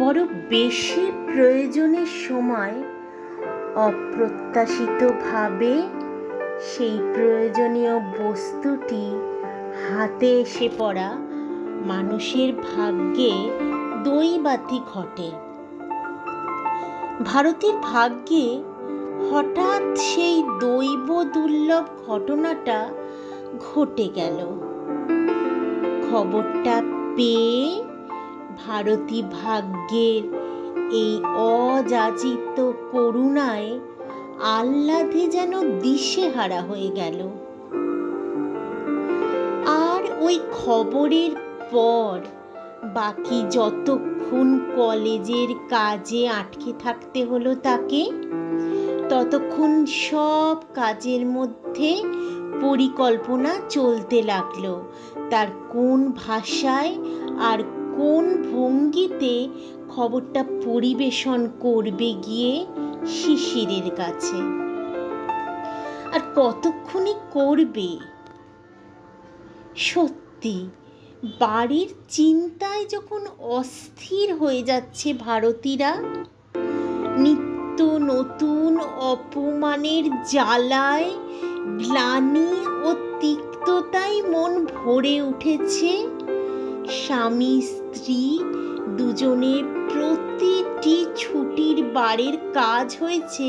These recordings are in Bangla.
বড় বেশি প্রয়োজনের সময় অপ্রত্যাশিতভাবে সেই প্রয়োজনীয় বস্তুটি হাতে এসে পড়া মানুষের ভাগ্যে দৈবাতি ঘটে। ভারতীর ভাগ্যে হঠাৎ সেই দৈব দুর্লভ ঘটনাটা ঘটে গেল। খবরটা পেয়ে ভারতী ভাগ্যের এই অযাচিত করুণায় আহ্লাদে যেন দিশেহারা হয়ে গেল। আর ওই খবরের পর বাকি যতক্ষণ কলেজের কাজে আটকে থাকতে হলো তাকে, ততক্ষণ সব কাজের মধ্যে পরিকল্পনা চলতে লাগলো তার কোন ভাষায় আর কোন ভঙ্গিতে খবরটা পরিবেশন করবে গিয়ে শিশিরের কাছে। আর কতক্ষণই করবে। সত্যি বাড়ির চিন্তায় যখন অস্থির হয়ে যাচ্ছে ভারতীরা, নিত্য নতুন অপমানের জ্বালায় গ্লানি ও তিক্ততায় মন ভরে উঠেছে, স্বামী স্ত্রী দুজনের প্রতিটি ছুটির বারের কাজ হয়েছে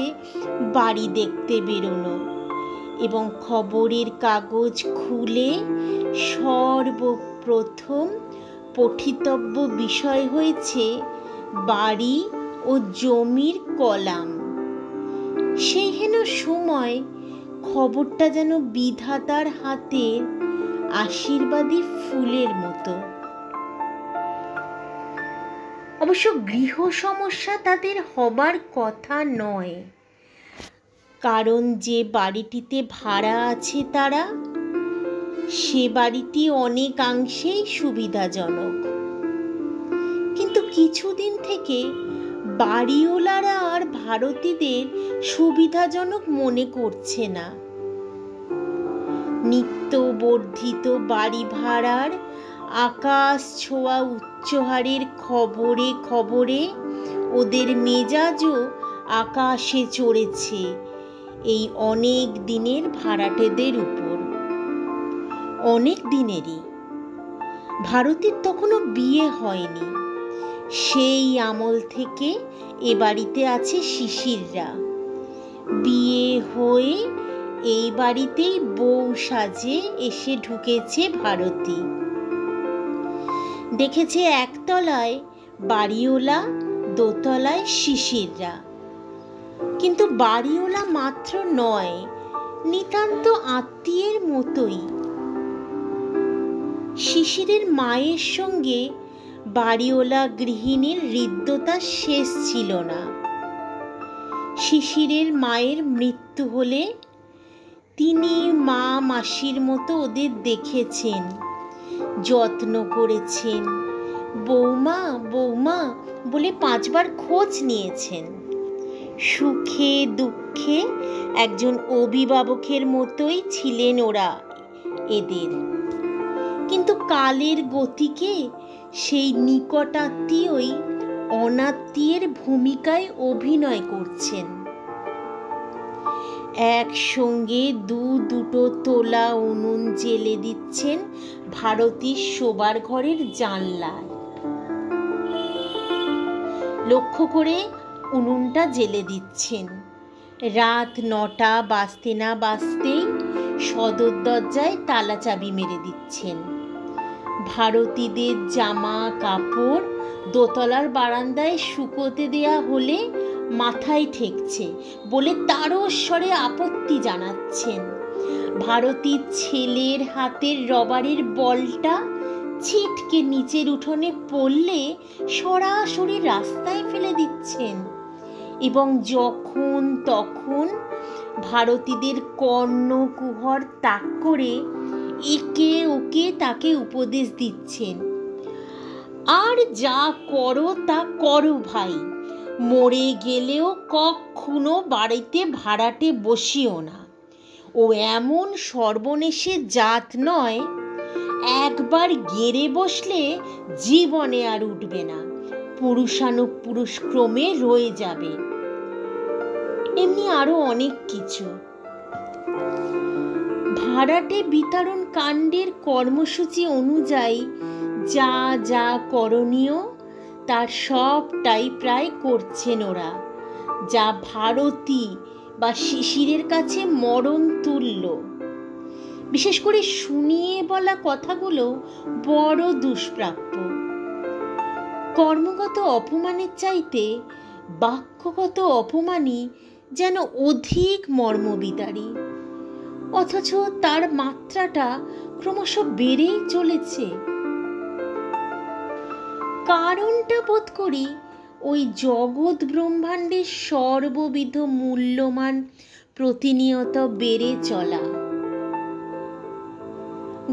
বাড়ি দেখতে বেরোনো, এবং খবরের কাগজ খুলে সর্বপ্রথম পঠিতব্য বিষয় হয়েছে বাড়ি ও জমির কলাম। সেই হেন সময় খবরটা যেন বিধাতার হাতের আশীর্বাদী ফুলের মতো। অবশ্য গৃহ সমস্যা তাদের হবার কথা নয়, কারণ যে বাড়িটিতে ভাড়া আছে তারা, সে বাড়িটি অনেকাংশেই সুবিধাজনক। কিন্তু কিছুদিন থেকে বাড়িওয়ালারা আর ভারতীদের সুবিধাজনক মনে করছে না। নিত্য বর্ধিত বাড়ি ভাড়ার আকাশ ছোঁয়া উচ্চহারের খবরে খবরে ওদের মেজাজও আকাশে চড়েছে এই অনেক দিনের ভাড়াটেদের উপর। অনেক দিনেরই। ভারতীর তখনও বিয়ে হয়নি। সেই আমল থেকে এ বাড়িতে আছে শিশিররা। বিয়ে হয়ে এই বাড়িতেই বউ সাজে এসে ঢুকেছে ভারতী। দেখেছে একতলায় বাড়িওয়ালা, দোতলায় শিশিররা। কিন্তু বাড়িওয়ালা মাত্র নয়, নিতান্ত আত্মীয়ের মতোই। শিশিরের মায়ের সঙ্গে বাড়িওয়ালা গৃহিণীর হৃদ্যতা শেষ ছিল না। শিশিরের মায়ের মৃত্যু হলে তিনি মা মাসির মতো ওদের দেখেছেন, যত্ন করেছেন, বৌমা বৌমা বলে 5 বার খোঁজ নিয়েছেন। সুখে দুঃখে একজন অভিভাবকের মতোই ছিলেন ওরা এদের। কিন্তু কালের গতিকে সেই নিকটাত্মীয়ই অনাত্মীয়ের ভূমিকায় অভিনয় করছেন। একসঙ্গে দুটো তোলা উনুন জ্বেলে দিচ্ছেন ভারতীর শোবার ঘরের জানলায়। লক্ষ্য করে উনুনটা জ্বেলে দিচ্ছেন। রাত 9টা বাজতে না বাজতেই সদর দরজায় তালা চাবি মেরে দিচ্ছেন। ভারতীদের জামা কাপড় দোতলার বারান্দায় শুকোতে দেয়া হলে মাথায় ঠেকছে বলে তারস্বরে আপত্তি জানাচ্ছেন। ভারতীর ছেলের হাতের রবারের বলটা ছিটকে নিচের উঠোনে পড়লে সরাসরি রাস্তায় ফেলে দিচ্ছেন, এবং যখন তখন ভারতীদের কর্ণকুহর তাক করে একে ওকে তাকে উপদেশ দিচ্ছেন। আর যা করো তা করো ভাই, মরে গেলেও কখনো বাড়িতে ভাড়াটে বসিও না। ও এমন সর্বনেশে জাত নয়, একবার গেড়ে বসলে জীবনে আর উঠবে না। পুরুষানুপুরুষ ক্রমে রয়ে যাবে। এমনি আরো অনেক কিছু। ভাড়াটে বিতরণ কাণ্ডের কর্মসূচি অনুযায়ী যা যা করণীয় তার সবটাই প্রায় করছেন ওরা, যা ভারতী বা শিশিরের কাছে মরণ তুল্য। বিশেষ করে শুনিয়ে বলা কথাগুলো বড় দুষ্প্রাপ্য। কর্মগত অপমানের চাইতে বাক্যগত অপমানই যেন অধিক মর্মবিদারী, অথচ তার মাত্রাটা ক্রমশ বেড়েই চলেছে। কারণটা বোধ করি ওই জগৎ ব্রহ্মাণ্ডের সর্ববিধ মূল্যমান প্রতিনিয়ত বেড়ে চলা।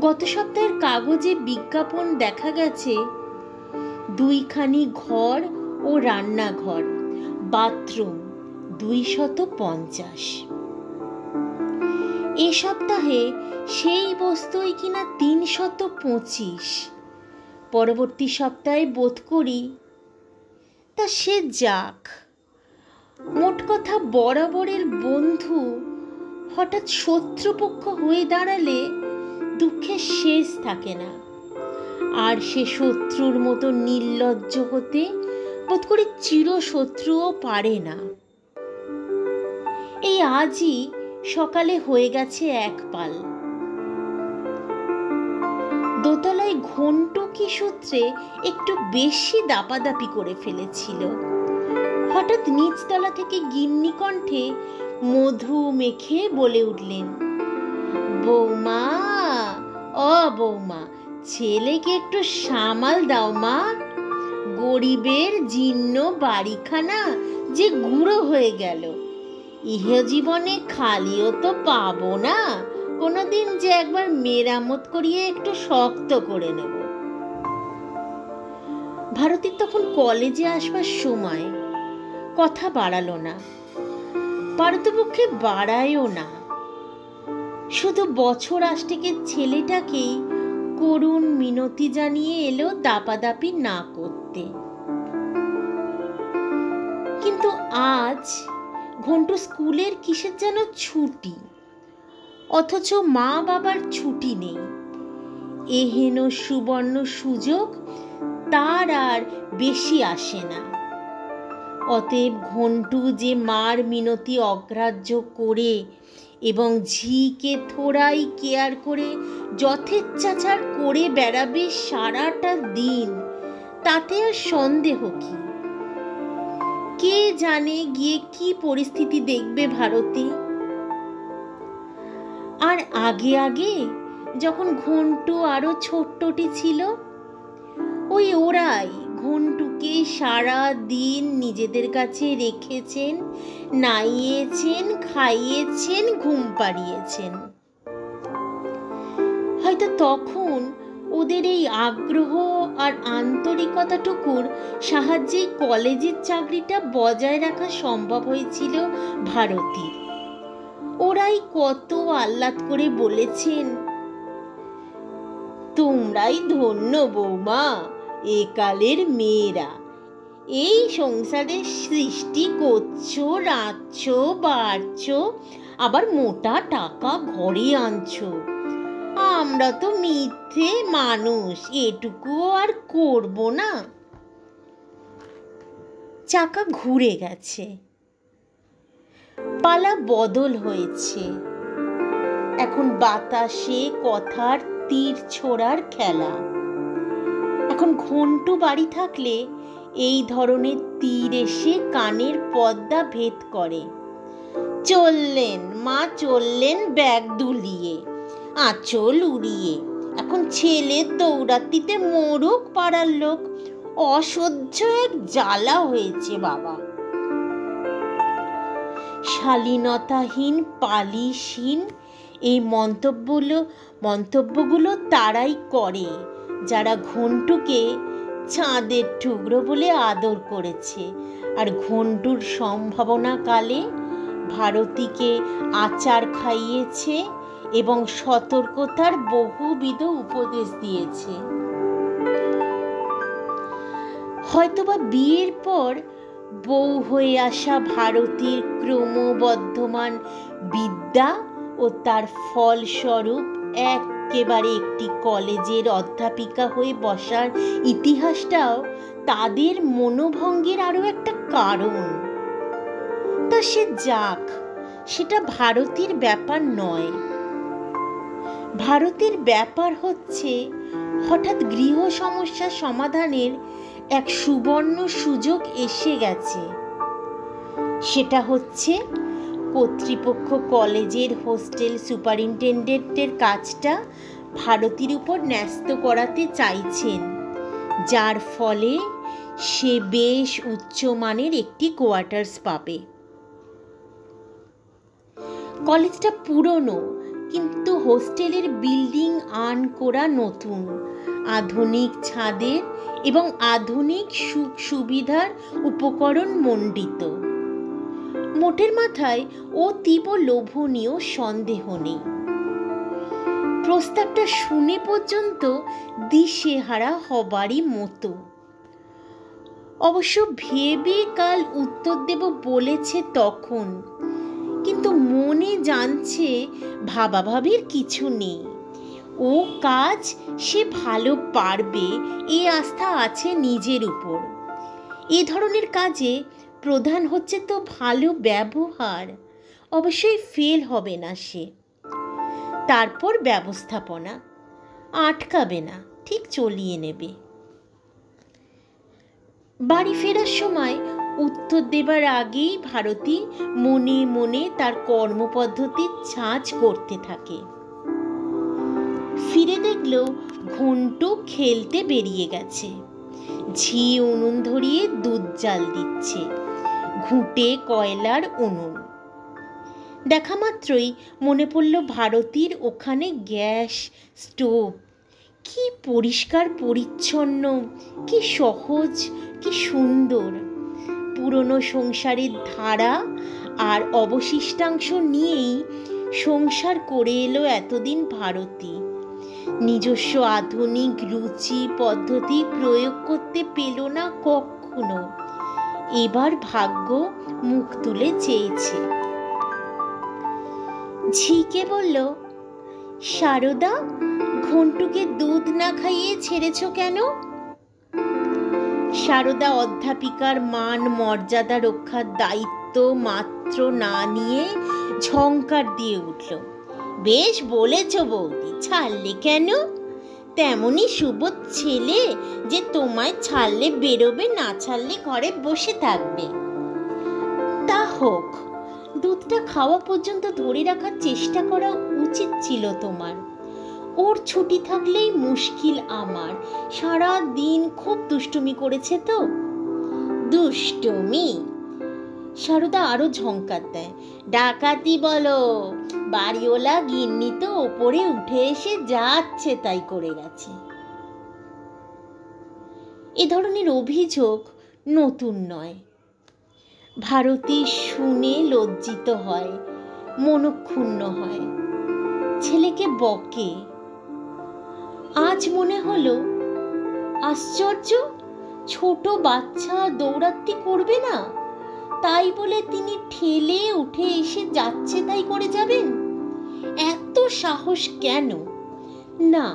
গত সপ্তাহের কাগজে বিজ্ঞাপন দেখা গেছে 2খানি ঘর ও রান্নাঘর, বাথরুম 250। এ সপ্তাহে সেই বস্তুই কিনা 325। পরবর্তী সপ্তাহে বোধ করি তা সে যাক। মোট কথা বরাবরের বন্ধু হঠাৎ শত্রুপক্ষ হয়ে দাঁড়ালে দুঃখের শেষ থাকে না। আর সে শত্রুর মতো নির্লজ্জ হতে বোধ করি চিরশত্রুও পারে না। এই আজই সকালে হয়ে গেছে এক পাল। দোতলায় ঘন্টু কি সূত্রে একটু বেশি দাপাদাপি করে ফেলেছিল। হঠাৎ নিচতলা থেকে গিন্নি কণ্ঠে মধু মেখে বলে উঠলেন, বৌমা, ও বৌমা, ছেলেকে একটু সামাল দাও মা। গরিবের জীর্ণ বাড়িখানা যে গুঁড়ো হয়ে গেল, ইহ জীবনে খালিও তো পাবো না, কোনোদিন যে একবার মেরামত করিয়ে একটু শক্ত করে নেব। ভারতীর তখন কলেজে আসবার সময়। কথা বাড়ালো না, পারতপক্ষে বাড়ায়ও না। শুধু বছর আষ্টেকের ছেলেটাকেই করুণ মিনতি জানিয়ে এলো দাপাদাপি না করতে। কিন্তু আজ ঘন্টু স্কুলের কিসের যেন ছুটি, অথচ মা বাবার ছুটি নেই। এহেন সুবর্ণ সুযোগ তার আর বেশি আসে না। অতএব ঘন্টু যে মার মিনতি অগ্রাহ্য করে এবং ঝিকে থোড়াই কেয়ার করে যথেচ্ছাচার করে বেড়াবে সারাটা দিন, তাতে আর সন্দেহ কি? কে জানে গিয়ে কি পরিস্থিতি দেখবে ভারতী। আর আগে আগে যখন ঘন্টু আরো ছোট্টটি ছিল, ওই ওরাই ঘন্টুকে সারা দিন নিজেদের কাছে রেখেছেন, নাইয়েছেন, খাইয়েছেন, ঘুম পাড়িয়েছেন। হয়তো তখন ওদের এই আগ্রহ আর আন্তরিকতাটুকুর সাহায্যে কলেজের চাকরিটা বজায় রাখা সম্ভব হয়েছিল ভারতীর। ওরাই কত আহ্লাদ করে বলেছেন, তোমরাই ধন্য বৌমা, একালের মেয়েরা। এই সংসারে সৃষ্টি করছো, রাঁধছো, বাড়ছো, আবার মোটা টাকা ঘরে আনছো। আমরা তো মিথ্যে মানুষ, এটুকুও আর করব না। চাকা ঘুরে গেছে, পালা বদল হয়েছে। এখন বাতাসে কথার তীর ছোড়ার খেলা। এখন ঘন্টু বাড়ি থাকলে এই ধরনের তীর এসে কানের পর্দা ভেদ করে। চললেন মা, চললেন ব্যাগ দুলিয়ে, আঁচল উড়িয়ে। এখন ছেলের দৌড়াতিতে মোরক পাড়ার লোক। অসহ্য এক জ্বালা হয়েছে বাবা। শালীনতাহীন, পালিশহীন এই মন্তব্যগুলো তারাই করে যারা ঘন্টুকে চাঁদের টুকরো বলে আদর করেছে, আর ঘন্টুর সম্ভাবনা কালে ভারতীকে আচার খাইয়েছে এবং সতর্কতার বহুবিধ উপদেশ দিয়েছে। হয়তোবা বিয়ের পর বউ হয়ে আসা ভারতীর ক্রমবর্ধমান বিদ্যা ও তার ফলস্বরূপ একেবারে একটি কলেজের অধ্যাপিকা হয়ে বসার ইতিহাসটাও তাদের মনোভঙ্গের আরও একটা কারণ। তা সে যাক, সেটা ভারতীর ব্যাপার নয়। ভারতের ব্যাপার হচ্ছে হঠাৎ গৃহ সমস্যা সমাধানের এক সুবর্ণ সুযোগ এসে গেছে। সেটা হচ্ছে কর্তৃপক্ষ কলেজের হোস্টেল সুপারিনটেন্ডেন্টের কাজটা ভারতীর উপর ন্যস্ত করাতে চাইছেন, যার ফলে সে বেশ উচ্চমানের একটি কোয়ার্টার্স পাবে। কলেজটা পুরনো, কিন্তু হোস্টেলের বিল্ডিং করা নতুন, আধুনিক ছাদের এবং আধুনিক সুখ সুবিধার উপকরণ মণ্ডিত। মোটের মাথায় অতীব লোভনীয়, সন্দেহ নেই। প্রস্তাবটা শুনে পর্যন্ত দিশেহারা হবারই মতো। অবশ্য ভেবে কাল উত্তর দেব বলেছে তখন, কিন্তু মনে জানছে ভাবাভাবির কিছু নেই। ও কাজ সে ভালো পারবে, এ আস্থা আছে নিজের উপর। এ ধরনের কাজে প্রধান হচ্ছে তো ভালো ব্যবহার। অবশ্যই ফেল হবে না সে। তারপর ব্যবস্থাপনা আটকাবে না, ঠিক চলিয়ে নেবে। বাড়ি ফেরার সময় উত্তর দেবার আগেই ভারতী মনে মনে তার কর্মপদ্ধতির ছাঁচ করতে থাকে। ফিরে দেখল ঘন্টু খেলতে বেরিয়ে গেছে। ঝি উনুন ধরিয়ে দুধ জাল দিচ্ছে, ঘুঁটে কয়লার উনুন। দেখা মাত্রই মনে পড়ল ভারতীর ওখানে গ্যাস স্টোভ। কি পরিষ্কার পরিচ্ছন্ন, কি সহজ, কি সুন্দর। পুরনো সংসারের ধারা আর অবশিষ্টাংশ নিয়েই সংসার করে এলো এতদিন ভারতী। নিজস্ব আধুনিক রুচি পদ্ধতি প্রয়োগ করতে পেল না কখনো। এবার ভাগ্য মুখ তুলে চেয়েছে। ঝিকে বলল, সারদা, ঘন্টুকে দুধ না খাইয়ে ছেড়েছ কেন? সারদা অধ্যাপিকার মান মর্যাদা রক্ষার দায়িত্ব মাত্র না নিয়ে ঝংকার দিয়ে উঠল, বেশ বলেছ বৌদি, ছাড়লে কেন? তেমনই সুবোধ ছেলে যে তোমায় ছাড়লে বেরোবে, না ছাড়লে ঘরে বসে থাকবে। তা হোক, দুধটা খাওয়া পর্যন্ত ধরে রাখার চেষ্টা করা উচিত ছিল তোমার। ওর ছুটি থাকলেই মুশকিল আমার। সারা দিন খুব দুষ্টুমি করেছে তো। দুষ্টুমি? সারদা আরো ঝংকার দেয়, ডাকাতি বলো। বাড়িওয়ালা গিন্নি তো ওপরে উঠে এসে যাচ্ছে তাই করে গেছে। এ ধরনের অভিযোগ নতুন নয়। ভারতী শুনে লজ্জিত হয়, মনক্ষুণ্ণ হয়, ছেলেকে বকে। আজ মনে হলো আশ্চর্য, ছোট বাচ্চা দৌড়াতে করবে না, তাই বলে তিনি ঠেলে উঠে এসে যাচ্ছে তাই করে যাবেন? এত সাহস কেন? না,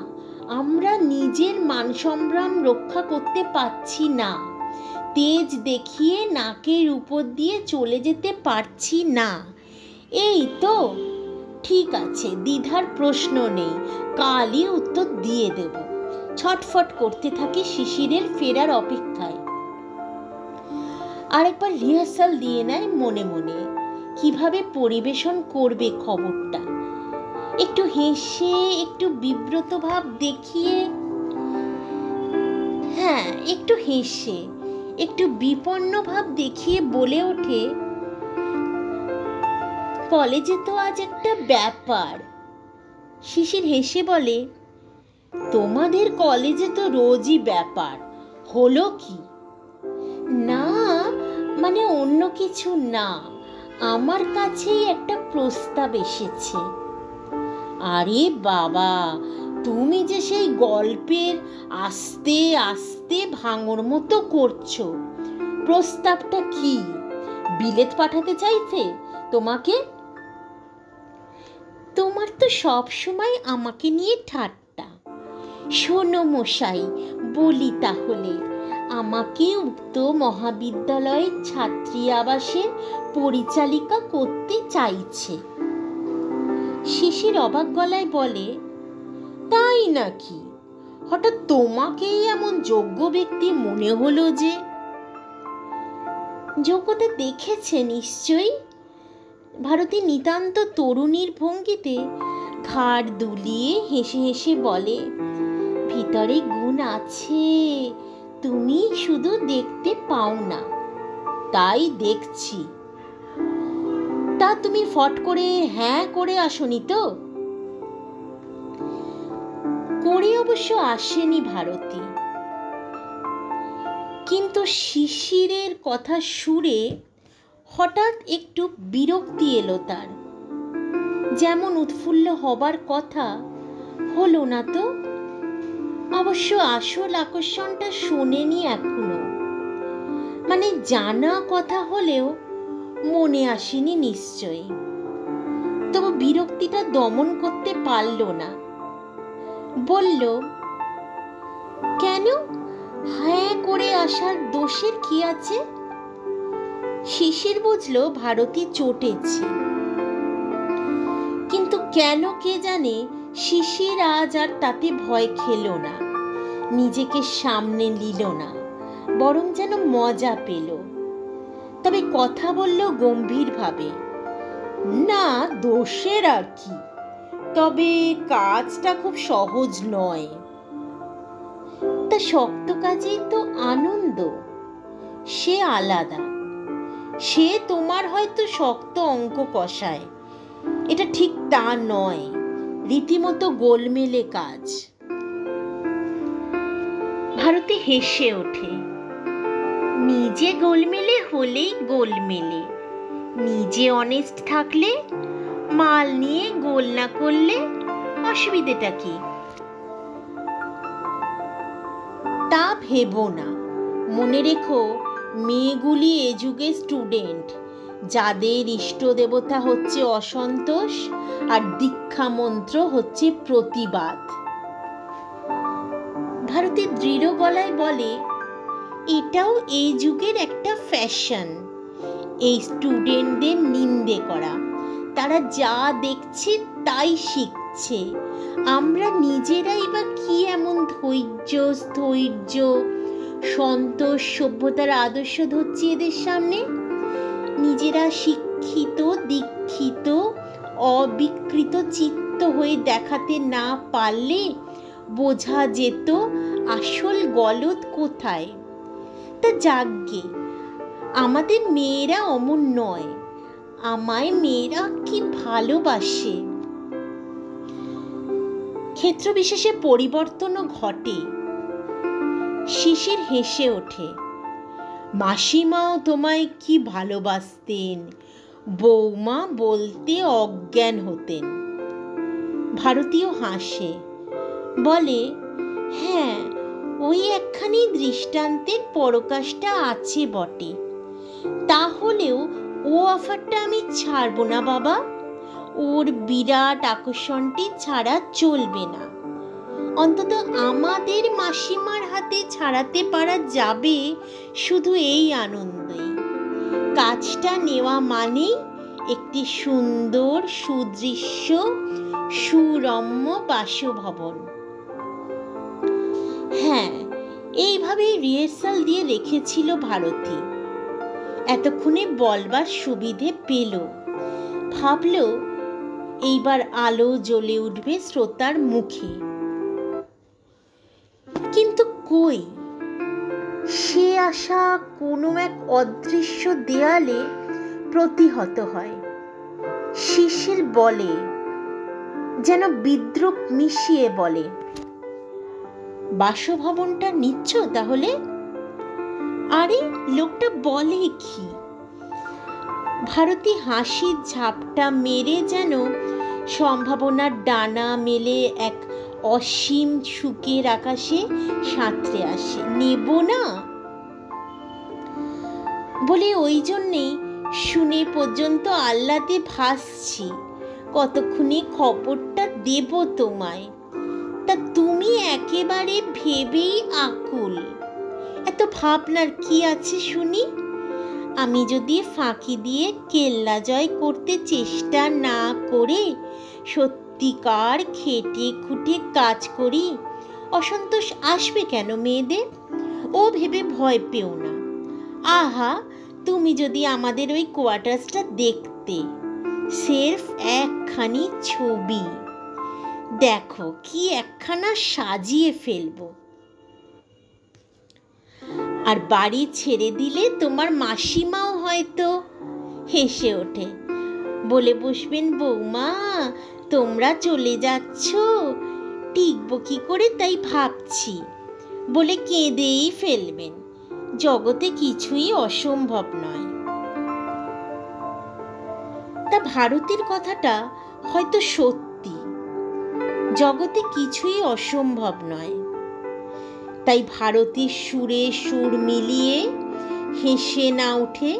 আমরা নিজের মান সম্ভ্রম রক্ষা করতে পারছি না, তেজ দেখিয়ে নাকের উপর দিয়ে চলে যেতে পারছি না, এই তো। ঠিক আছে, দ্বিধার প্রশ্ন নেই, কালই উত্তর দিয়ে দেব। ছটফট করতে থাকে শিশিরের ফেরার অপেক্ষায়। আরেকবার রিহার্সাল দিয়ে নেয় মনে মনে, কিভাবে পরিবেশন করবে খবরটা। একটু হেসে, একটু বিব্রত ভাব দেখিয়ে, হ্যাঁ, একটু হেসে, একটু বিপন্ন ভাব দেখিয়ে বলে ওঠে, কলেজে তো আজ একটা ব্যাপার। শিশির হেসে বলে, তোমাদের কলেজে তো রোজই ব্যাপার, হলো কি? না, মানে অন্য কিছু না, আমার কাছেই একটা প্রস্তাব এসেছে। আরে বাবা, তুমি যে সেই গল্পের আস্তে আস্তে ভাঙর মতো করছো, প্রস্তাবটা কি? বিলেত পাঠাতে চাইছে তোমাকে? তোমার তো সব সময় আমাকে নিয়ে ঠাট্টা। শোনো মশাই, বলি তাহলে, আমাকে উক্ত মহাবিদ্যালয়ের ছাত্রী আবাসের পরিচালিকা করতে চাইছে। শিশির অবাক গলায় বলে, তাই নাকি? হঠাৎ তোমাকেই এমন যোগ্য ব্যক্তি মনে হলো যে? যোগ্যতা দেখেছে নিশ্চয়ই। ভারতী নিতান্ত তরুণীর ভঙ্গিতে ঘাড় দুলিয়ে হেসে হেসে বলে, ভিতরে গুণ আছে, তুমি শুধু দেখতে পাও না। তাই দেখছি। তা তুমি ফট করে হ্যাঁ করে আসনি তো? করে অবশ্য আসেনি ভারতী, কিন্তু শিশিরের কথা সুরে হঠাৎ একটু বিরক্তি এলো তার। যেমন উৎফুল্ল হবার কথা, হলো না তো। অবশ্য আসল আকর্ষণটা শোনেনি এখনো, মানে জানা কথা হলেও মনে আসেনি নিশ্চয়ই। তবু বিরক্তিটা দমন করতে পারল না। বলল, কেন? হ্যাঁ করে আসার দোষের কি আছে? শিশির বুঝলো ভারতী চটেছে, কিন্তু কেন কে জানে শিশির আজ আর তাতে ভয় খেল না, নিজেকে সামনে নিল না, বরং যেন মজা পেল। তবে কথা বলল গম্ভীরভাবে, না দোষের আর কি, তবে কাজটা খুব সহজ নয়। তা শক্ত কাজেই তো আনন্দ, সে আলাদা। সে তোমার হয়তো শক্ত অঙ্ক কষায়, এটা ঠিক তা নয়, রীতিমতো গোলমেলে কাজ। ভারতী হেসে ওঠে। নিজে গোলমেলে হলেই গোলমেলে, নিজে অনেস্ট থাকলে, মাল নিয়ে গোল না করলে অসুবিধেটা কি? তা ভেবো না। মনে রেখো, মেয়েগুলি এ যুগে স্টুডেন্ট, যাদের ইষ্ট দেবতা হচ্ছে অসন্তোষ আর দীক্ষা মন্ত্র হচ্ছে প্রতিবাদ। ভারতী দৃঢ় গলায় বলে, এটাও এই যুগের একটা ফ্যাশন, এই স্টুডেন্টদের নিন্দে করা। তারা যা দেখছে তাই শিখছে। আমরা নিজেরাই বা কি এমন ধৈর্য, স্থৈর্য, সন্তোষ, সভ্যতার আদর্শ ধরছি এদের সামনে? নিজেরা শিক্ষিত, দীক্ষিত, অবিকৃত চিত্ত হয়ে দেখাতে না পারলে বোঝা যেত আসল গলদ কোথায়। তা যাগ্গে, আমাদের মেয়েরা অমন নয়। আমায় মেয়েরা কি ভালোবাসে। ক্ষেত্র বিশেষে পরিবর্তনও ঘটে। শিশির হেসে ওঠে, মাসিমাও তোমায় কি ভালোবাসতেন, বৌমা বলতে অজ্ঞান হতেন। ভারতীয় হাসে, বলে, হ্যাঁ, ওই একখানি দৃষ্টান্তের পরকাশটা আছে বটে। তাহলেও ও অফারটা আমি ছাড়বো না বাবা। ওর বিরাট আকর্ষণটি ছাড়া চলবে না। অন্তত আমাদের মাসিমার হাতে ছাড়াতে পারা যাবে শুধু এই আনন্দেই। কাজটা নেওয়া মানেই একটি সুন্দর, সুদৃশ্য, সুরম্য বাসভবন। হ্যাঁ, এইভাবেই রিহার্সাল দিয়ে রেখেছিল ভারতী। এতক্ষণে বলবার সুবিধে পেল। ভাবল এইবার আলো জ্বলে উঠবে শ্রোতার মুখে। কিন্তু কই, সে আশা কোনো এক অদৃশ্য দেয়ালে প্রতিহত হয়। শিশির বলে, যেন বিদ্রুপ মিশিয়ে বলে, বাসভবনটা নিচ্ছ তাহলে? আরে লোকটা বলে কি? ভারতী হাসির ঝাপটা মেরে যেন সম্ভাবনার ডানা মেলে এক অসীম সুখের আকাশে সাঁতরে আসে। নেব না বলে ওই জন্যেই শুনে পর্যন্ত আহ্লাদে ভাসছি, কতক্ষণে খবরটা দেব তোমায়। তা তুমি একেবারে ভেবেই আকুল। এত ভাবনার কি আছে শুনি? আমি যদি ফাঁকি দিয়ে কেল্লা জয় করতে চেষ্টা না করে সত্যিকার খেটে খুঁটে কাজ করি, অসন্তোষ আসবে কেন মেয়েদের? ও ভেবে ভয় পেও না। আহা, তুমি যদি আমাদের ওই কোয়ার্টার্সটা দেখতে, সির্ফ একখানি ছবি। দেখো কি একখানা সাজিয়ে ফেলবো। আর বাড়ি ছেড়ে দিলে তোমার মাসিমাও হয়তো হেসে ওঠে, বলে বসবেন, বৌমা তোমরা চলে যাচ্ছ, টিকবো কি করে তাই ভাবছি, বলে কেঁদেই ফেলবেন। জগতে কিছুই অসম্ভব নয়। তা ভারতীর কথাটা হয়তো সত্যি, জগতে কিছুই অসম্ভব নয়। তাই ভারতীর সুরে সুর মিলিয়ে হেসে না উঠে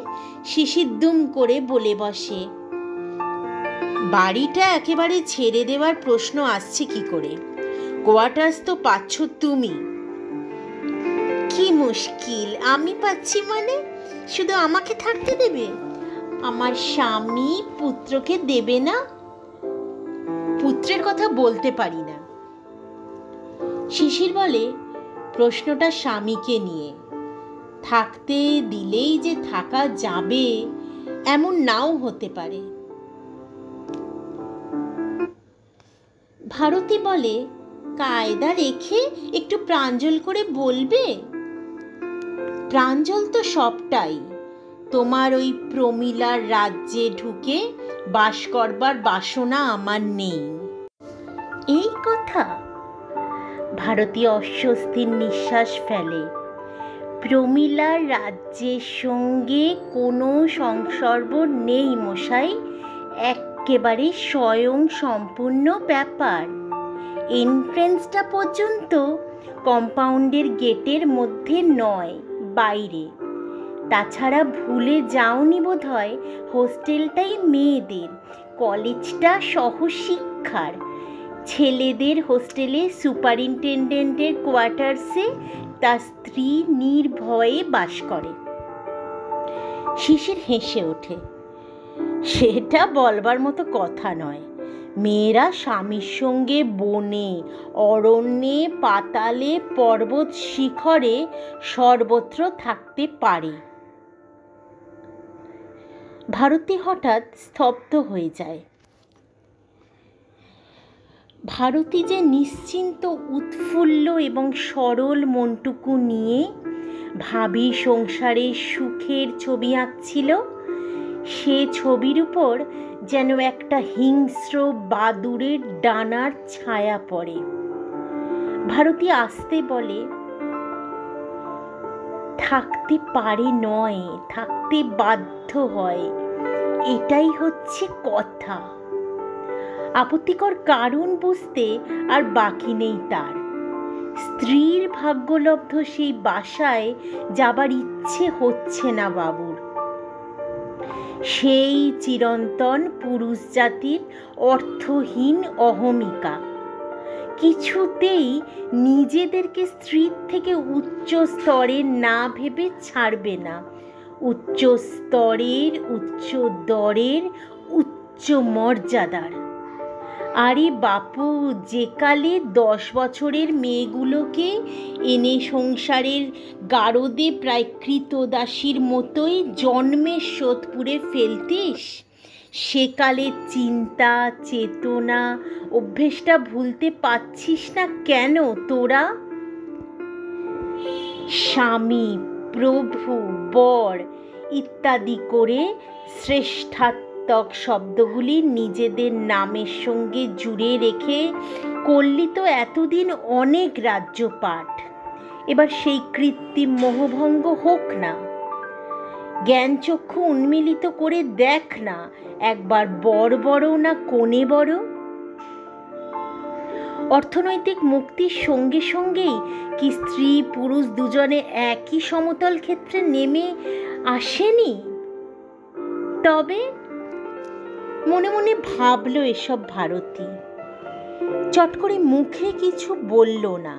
শিশির দুম করে বলে বসে, বাড়িটা একেবারে ছেড়ে দেওয়ার প্রশ্ন আসছে কি করে? কোয়ার্টার্স তো পাচ্ছ তুমি। কি মুশকিল, আমি পাচ্ছি মানে? শুধু আমাকে থাকতে দেবে? আমার স্বামী পুত্রকে দেবে না? পুত্রের কথা বলতে পারি না। শিশির বলে, প্রশ্নটা স্বামীকে নিয়ে। থাকতে দিলেই যে থাকা যাবে এমন নাও হতে পারে। ভারতী বলে, কায়দা রেখে একটু প্রাঞ্জল করে বলবে। প্রাঞ্জল তো সবটাই। তোমার ওই প্রমীলার রাজ্যে ঢুকে বাস করবার বাসনা আমার নেই। এই কথা? ভারতী অস্বস্তির নিঃশ্বাস ফেলে। প্রমীলার রাজ্যের সঙ্গে কোনো সংসর্গ নেই মশাই, একেবারে স্বয়ং সম্পূর্ণ ব্যাপার। এন্ট্রেন্সটা পর্যন্ত কম্পাউন্ডের গেটের মধ্যে নয়, বাইরে। তাছাড়া ভুলে যাওনি বোধ হয়, হোস্টেলটাই মেয়েদের, কলেজটা সহশিক্ষার। ছেলেদের হোস্টেলে সুপারিনটেন্ডেন্টের কোয়ার্টার্সে তার স্ত্রী নির্ভয়ে বাস করে। শিশির হেসে ওঠে। সেটা বলবার মতো কথা নয়। মেয়েরা স্বামীর সঙ্গে বনে, অরণ্যে, পাতালে, পর্বত শিখরে সর্বত্র থাকতে পারে। ভারতী হঠাৎ স্তব্ধ হয়ে যায়। ভারতী যে নিশ্চিন্ত, উৎফুল্ল এবং সরল মনটুকু নিয়ে ভাবী সংসারের সুখের ছবি আঁকছিল, সে ছবির উপর যেন একটা হিংস্র বাদুড়ের ডানার ছায়া পড়ে। ভারতী আস্তে বলে, থাকতে পারে নয়, থাকতে বাধ্য হয়, এটাই হচ্ছে কথা। আপত্তিকর কারণ বুঝতে আর বাকি নেই তার। স্ত্রীর ভাগ্যলব্ধ সেই বাসায় যাবার ইচ্ছে হচ্ছে না বাবুর। সেই চিরন্তন পুরুষ জাতির অর্থহীন অহমিকা কিছুতেই নিজেদেরকে স্ত্রীর থেকে উচ্চ স্তরের না ভেবে ছাড়বে না। উচ্চ স্তরের, উচ্চ দরের, উচ্চ মর্যাদার। আরে বাপু, যে কালে 10 বছরের মেয়েগুলোকে এনে সংসারের গারদে প্রায় কৃতদাসীর মতোই জন্মের সোধপুরে ফেলতিস, সেকালের চিন্তা, চেতনা, অভ্যেসটা ভুলতে পারছিস না কেন তোরা? স্বামী, প্রভু, বর ইত্যাদি করে শ্রেষ্ঠাত্মক শব্দগুলি নিজেদের নামের সঙ্গে জুড়ে রেখে করলি তো এতদিন অনেক রাজ্যপাঠ। এবার সেই কৃত্রিম মোহভঙ্গ হোক না। জ্ঞান চক্ষু উন্মিলিত করে দেখ না একবার, বর বড় না কোণে বড়। অর্থনৈতিক মুক্তির সঙ্গে সঙ্গেই কি স্ত্রী পুরুষ দুজনে একই সমতল ক্ষেত্রে নেমে আসেনি? তবে মনে মনে ভাবলো এসব ভারতী। চট করে মুখে কিছু বলল না,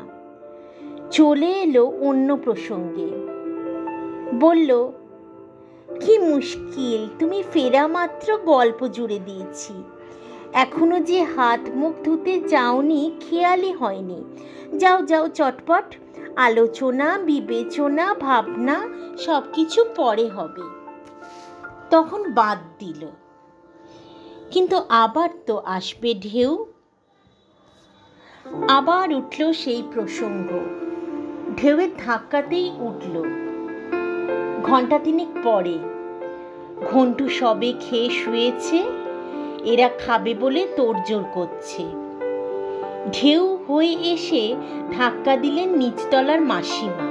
চলে এলো অন্য প্রসঙ্গে। বলল, কি মুশকিল, তুমি ফেরা মাত্র গল্প জুড়ে দিয়েছি। এখনো যে হাত মুখ ধুতে যাওনি খেয়ালই হয়নি। যাও যাও চটপট, আলোচনা বিবেচনা ভাবনা সব কিছু পরে হবে। তখন বাদ দিল, কিন্তু আবার তো আসবে ঢেউ। আবার উঠল সেই প্রসঙ্গ, ঢেউয়ের ধাক্কাতেই উঠল। ঘণ্টা তিনেক পরে ঘন্টু সবে খেয়ে শুয়েছে, এরা খাবে বলে তোড়জোড় করছে। ঢেউ হয়ে এসে ধাক্কা দিলেন নিচতলার মাসিমা,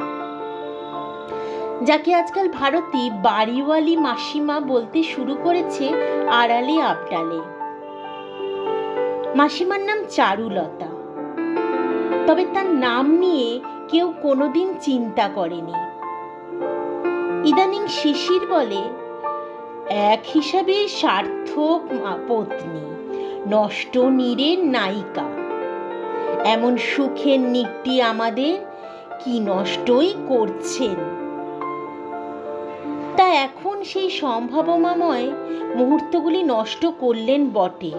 যাকে আজকাল ভারতী বাড়িওয়ালি মাসিমা বলতে শুরু করেছে আড়ালে আবডালে। মাসিমার নাম চারুলতা, তবে তার নাম নিয়ে কেউ কোনোদিন চিন্তা করেনি। ইদানিং শিশির বলে, এক হিসাবে সার্থক পত্নী, নষ্ট নীরের নায়িকা। এমন সুখের নিকটি আমাদের কি নষ্টই করছেন। তা এখন সেই সম্ভাবনাময় মুহূর্তগুলি নষ্ট করলেন বটে।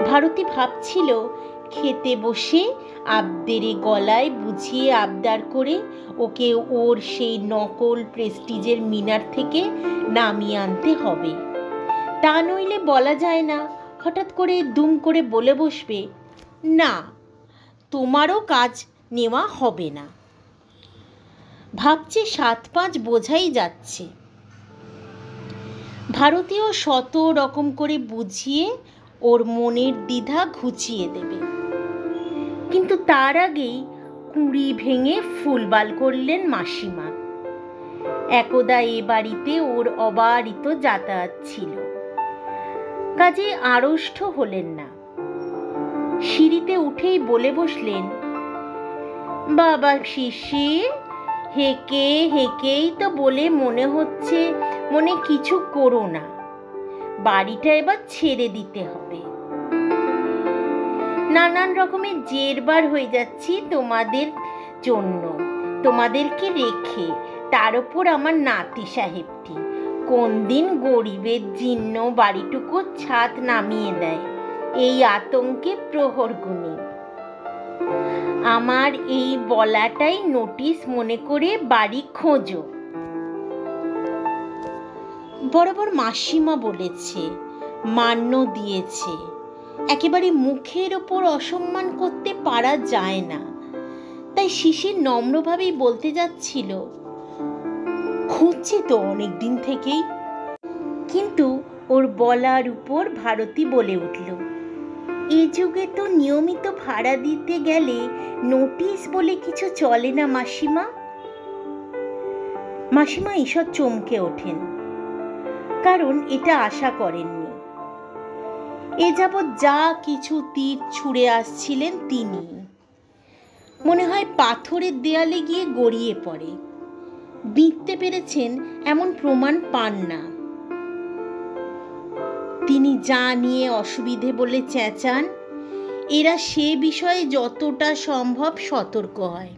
ভারতী ভাবছিল, খেতে বসে আবদেরে গলায় বুঝিয়ে আবদার করে ওকে ওর সেই নকল প্রেস্টিজের মিনার থেকে নামিয়ে আনতে হবে। তা নইলে বলা যায় না, হঠাৎ করে দুম করে বলে বসবে, না তোমারও কাজ নেওয়া হবে না। ভাবছে 7-5 বোঝাই যাচ্ছে। ভারতীয় শত রকম করে বুঝিয়ে ওর মনের দ্বিধা ঘুচিয়ে দেবে, কিন্তু তার আগেই কুঁড়ি ভেঙে ফুলবাল করলেন মাসিমা। একদা এ বাড়িতে ওর অবারিত যাতায়াত ছিল, কাজে আড়ষ্ট হলেন না। সিঁড়িতে উঠেই বলে বসলেন, বাবা শিশির, হেঁকে হেঁকেই তো বলে মনে হচ্ছে মনে কিছু করো না, বাড়িটা এবার ছেড়ে দিতে হবে। নানান রকমের জেরবার হয়ে যাচ্ছি তোমাদের জন্য, তোমাদেরকে রেখে। তার উপর আমার নাতি সাহেবটি কোন দিন গরিবের জীর্ণ বাড়িটুকু ছাদ নামিয়ে দেয়, এই আতঙ্কে প্রহর গুনি। আমার এই বলাটাই নোটিশ মনে করে বাড়ি খোঁজো। বরাবর মাসিমা বলেছে, মান্য দিয়েছে, একেবারে মুখের ওপর অসম্মান করতে পারা যায় না। তাই শিশির নম্রভাবেই বলতে যাচ্ছিল, খুঁজছি তো অনেক দিন থেকেই। কিন্তু ওর বলার উপর ভারতী বলে উঠল, এই যুগে তো নিয়মিত ভাড়া দিতে গেলে নোটিশ বলে কিছু চলে না মাসিমা। মাসিমা ঈষৎ চমকে ওঠেন, কারণ এটা আশা করেননি। এ যাবৎ যা কিছু তীর ছুঁড়ে আসছিলেন তিনি, মনে হয় পাথরের দেয়ালে গিয়ে গড়িয়ে পড়ে। বিঁধতে পেরেছেন এমন প্রমাণ পান না। তিনি যা নিয়ে অসুবিধে বলে চেঁচান, এরা সে বিষয়ে যতটা সম্ভব সতর্ক হয়,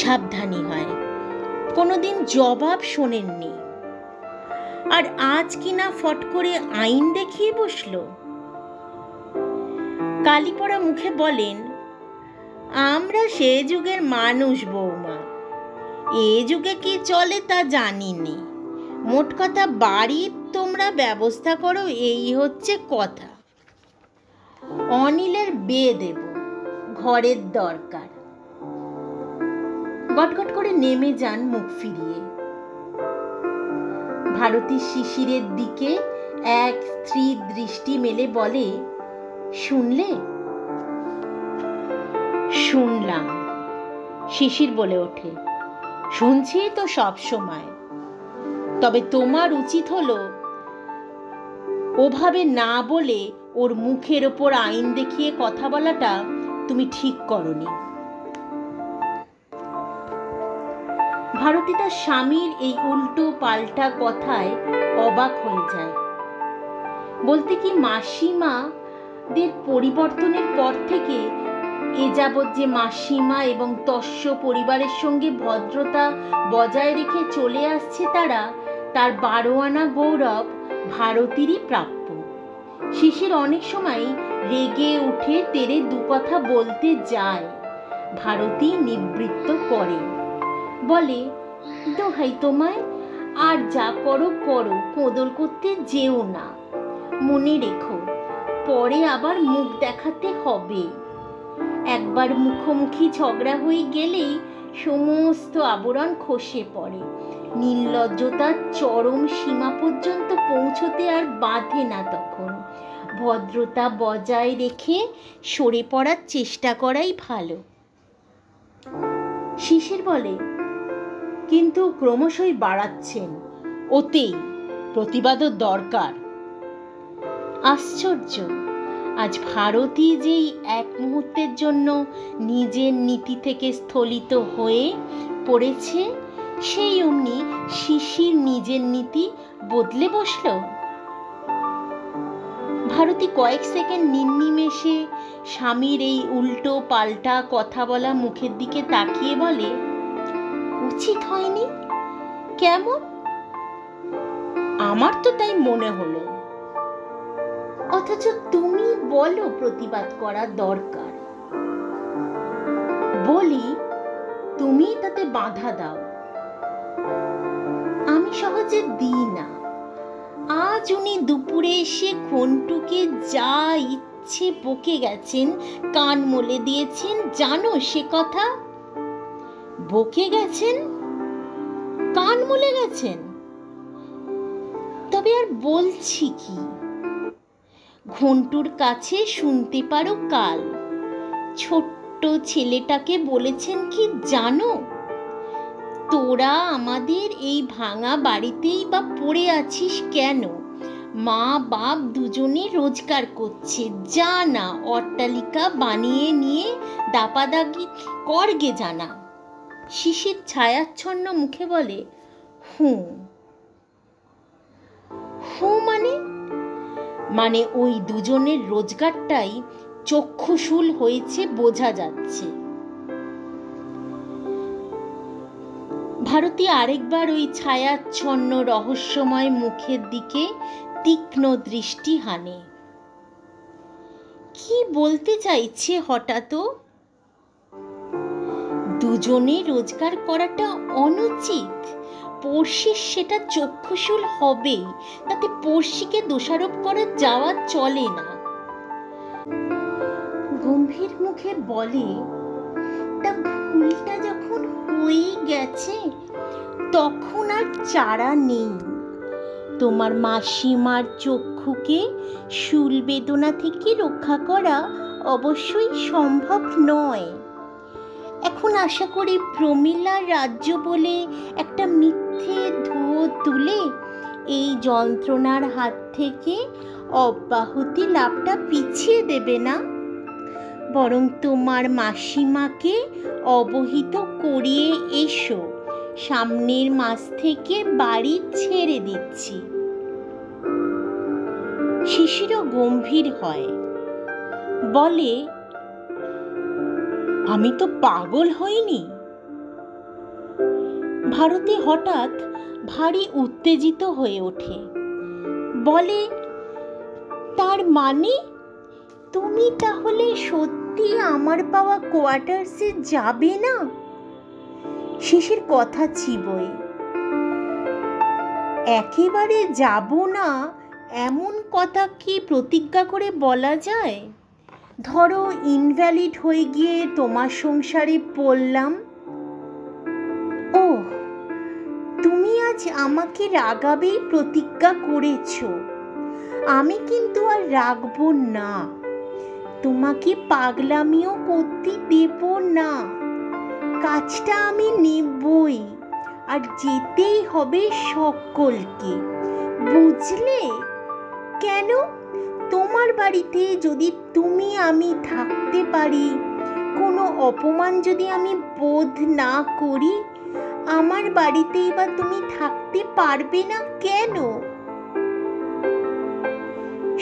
সাবধানী হয়, কোনোদিন জবাব শোনেননি। আর আজ কিনা ফট করে আইন দেখিয়ে বসলো। কালীপড়া মুখে বলেন, আমরা সে যুগের মানুষ বৌমা, এ যুগে কি চলে তা জানিনি। মোট কথা বাড়ির তোমরা ব্যবস্থা করো, এই হচ্ছে কথা। অনিলের বিয়ে দেব, ঘরের দরকার। গটগট করে নেমে যান মুখ ফিরিয়ে। ভারতী শিশিরের দিকে এক স্থির দৃষ্টি মেলে বলে, শুনলে? শুনলাম, শিশির বলে ওঠে, শুনছি তো সব সময়। তবে তোমার উচিত হলো ওভাবে না বলে ওর মুখের ওপর আইন দেখিয়ে কথা বলাটা তুমি ঠিক করনি। ভারতী তার স্বামীর এই উল্টো পাল্টা কথায় অবাক হয়ে যায়। বলতে কি মাসিমাদের পরিবর্তনের পর থেকে এ যাবৎ যে মাসিমা এবং তস্য পরিবারের সঙ্গে ভদ্রতা বজায় রেখে চলে আসছে তারা, তার 12 আনা গৌরব ভারতীরই প্রাপ্য। শিশির অনেক সময় রেগে উঠে তেরে দু কথা বলতে যায়, ভারতী নিবৃত্ত করে, বলে, দোহাই তোমায়, আর যা করো করো, কোদর করতে যেও না, মনে রেখো পরে আবার মুখ দেখাতে হবে। একবার মুখোমুখি ঝগড়া হয়ে গেলেই সমস্ত আবরণ খসে পড়ে, নির্লজ্জতার চরম সীমা পর্যন্ত পৌঁছতে আর বাধে না। তখন ভদ্রতা বজায় রেখে সরে পড়ার চেষ্টা করাই ভালো। শিশির বলে, কিন্তু ক্রমশই বাড়াচ্ছেন, ওতেই প্রতিবাদও দরকার। আশ্চর্য, আজ ভারতী যেই এক মুহূর্তের জন্য নিজের নীতি থেকে স্থলিত হয়ে পড়েছে, সেই অমনি শিশির নিজের নীতি বদলে বসল। ভারতী কয়েক সেকেন্ড নির্নিমেষে স্বামীর এই উল্টো পাল্টা কথা বলা মুখের দিকে তাকিয়ে বলে, উচিত হয়নি? কেমন? আমার তো তাই মনে হলো। অথচ তুমি বলো প্রতিবাদ করা দরকার। বলি তুমি তাতে বাধা দাও। আমি সহজে দিই না। আজ উনি দুপুরে এসে ঘন্টুকে যা ইচ্ছে বকে গেছেন, কান মলে দিয়েছেন, জানো সে কথা? বকে গেছেন, কান মলে গেছেন, তবে আর বলছি কি? ঘন্টুর কাছে শুনতে পারো কাল। ছোট্ট ছেলেটাকে বলেছেন কি জানো? তোরা আমাদের এই ভাঙা বাড়িতেই বা পড়ে আছিস কেন? মা বাপ দুজনে রোজগার করছে, যা না অট্টালিকা বানিয়ে নিয়ে দাপাদাগি করগে জানা। শিশির ছায়াচ্ছন্ন মুখে বলে, হুঁ। হুঁ মানে ওই দুজনের রোজগারটাই চক্ষুশূল হয়েছে, বোঝা যাচ্ছে। ভারতী আরেকবার ওই ছায়াচ্ছন্ন রহস্যময় মুখের দিকে তীক্ষ্ণ দৃষ্টি হানে। কি বলতে চাইছে হঠাৎ? দুজনে রোজগার করাটা অনুচিত, পড়শির সেটা চক্ষুশূল হবেই, তাতে পড়শিকে দোষারোপ করা যাওয়া চলে না। গম্ভীর মুখে বলে, তা ভুলটা যখন হয়ে গেছে তখন আর চারা নেই। তোমার মাসিমার চক্ষুকে শূল বেদনা থেকে রক্ষা করা অবশ্যই সম্ভব নয়। এখন আশা করি প্রমীলার রাজ্য বলে একটা মিথ্যে ধুয়ো তুলে এই যন্ত্রণার হাত থেকে অব্যাহতি লাভটা পিছিয়ে দেবে না, বরং তোমার মাসিমাকে অবহিত করিয়ে এসো, সামনের মাস থেকে বাড়ি ছেড়ে দিচ্ছি। শিশিরও গম্ভীর হয়, বলে, আমি তো পাগল হইনি। ভারতী হঠাৎ ভারী উত্তেজিত হয়ে ওঠে, বলে, তার মানে তুমি তাহলে সত্যি আমার পাওয়া কোয়ার্টার্সে যাবে না? শিশির কথা চিবোয়, একেবারে যাব না এমন কথা কি প্রতিজ্ঞা করে বলা যায়? ধরো ইনভ্যালিড হয়ে গিয়ে তোমার সংসারে পড়লাম। ও, তুমি আজ আমাকে রাগাবেই প্রতিজ্ঞা করেছ। আমি কিন্তু আর রাগবো না, তোমাকে পাগলামিও করতে দেব না। কাজটা আমি নেবই, আর যেতেই হবে সকলকে, বুঝলে? কেন? তোমার তোমার বাড়িতে যদি তুমি আমি থাকতে পারি, কোনো অপমান যদি আমি বোধ না করি, আমার বাড়িতেই বা তুমি থাকতে পারবে না কেন?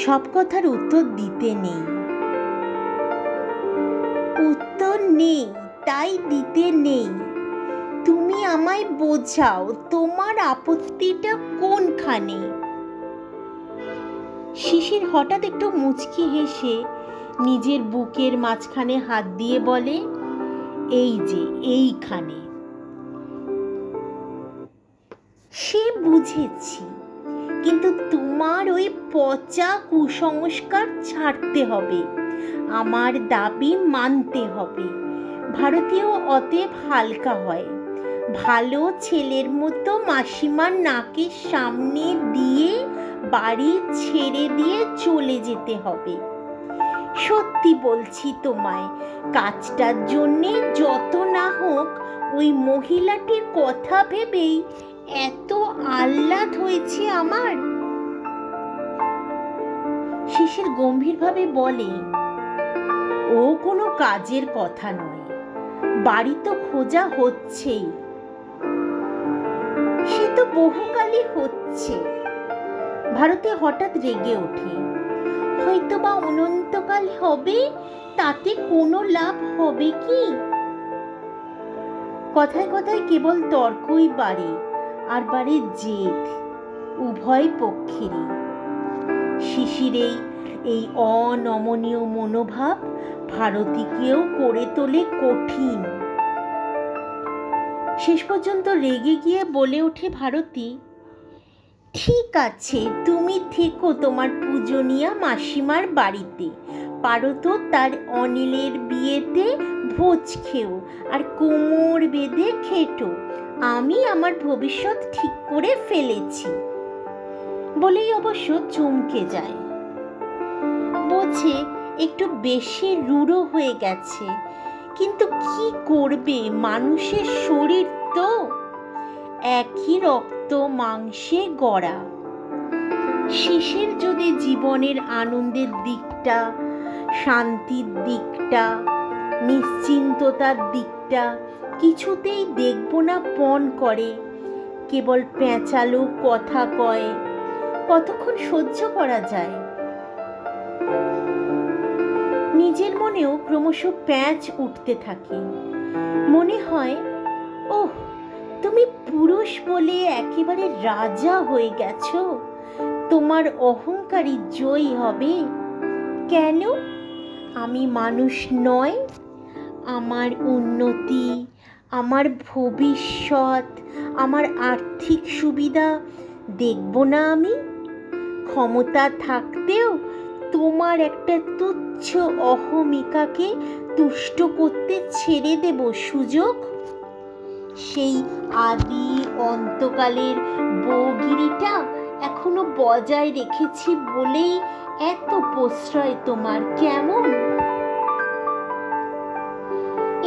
সব কথার উত্তর দিতে নেই, উত্তর নেই, তাই দিতে নেই। তুমি আমায় বোঝাও, তোমার আপত্তিটা কোনখানে? শিশির হঠাৎ একটু মুচকি হেসে নিজের বুকের মাঝখানে হাত দিয়ে বলে, এই যে এইখানে। সে বুঝেছি, কিন্তু তোমার ওই পচা কুসংস্কার ছাড়তে হবে, আমার দাবি মানতে হবে। ভারতীয় অতএব হালকা হয়, ভালো ছেলের মতো মাসিমার নাকের সামনে দিয়ে বাড়ি ছেড়ে দিয়ে চলে যেতে হবে। সত্যি বলছি তোমায়, কাজটার জন্যে যত না হোক ওই মহিলাটির কথা ভেবেই এত আহ্লাদ হয়েছে আমার। শিশির গম্ভীরভাবে বলে, ও কোনো কাজের কথা নয়, বাড়ি তো খোঁজা হচ্ছেই। সে তো বহুকালই হচ্ছে। ভারতে হঠাৎ রেগে ওঠে, হয়তো বা অনন্তকাল হবে, তাতে কোনো লাভ হবে কি? কথায় কথায় কেবল তর্কই বাড়ে, আর বাড়ে জেদ উভয় পক্ষেরই। শিশিরেই এই অনমনীয় মনোভাব ভারতীকেও করে তোলে কঠিন। শেষ পর্যন্ত রেগে গিয়ে বলে ওঠে ভারতী, ঠিক আছে, তুমি থেকো তোমার পূজনীয়া মাসিমার বাড়িতে, পারো তো তার অনিলের বিয়েতে ভোজ খেও আর কোমর বেঁধে খেটো, আমি আমার ভবিষ্যৎ ঠিক করে ফেলেছি। বলেই অবশ্য চমকে যায়, বোঝে একটু বেশি রূঢ় হয়ে গেছে, কিন্তু কি করবে, মানুষের শরীর তো একই রক্ত মাংসে গড়া। শিশির যদি জীবনের আনন্দের দিকটা, শান্তির দিকটা, নিশ্চিন্ততার দিকটা কিছুতেই দেখব না পণ করে, কেবল পেঁচালো কথা কয়, কতক্ষণ সহ্য করা যায়? নিজের মনেও ক্রমশ প্যাঁচ উঠতে থাকে। মনে হয়, ওহ, তুমি পুরুষ বলে একেবারে রাজা হয়ে গেছো, তোমার অহংকারী জয়ী হবে। কেন? আমি মানুষ নয়? আমার উন্নতি, আমার ভবিষ্যৎ, আমার আর্থিক সুবিধা দেখব না আমি? ক্ষমতা থাকতেও তোমার একটা তুচ্ছ অহমিকাকে তুষ্ট করতে ছেড়ে দেব সুযোগ? সেই আদি অন্তকালের বউগিরিটা এখনো বজায় রেখেছি বলেই এত প্রশ্রয় তোমার, কেমন?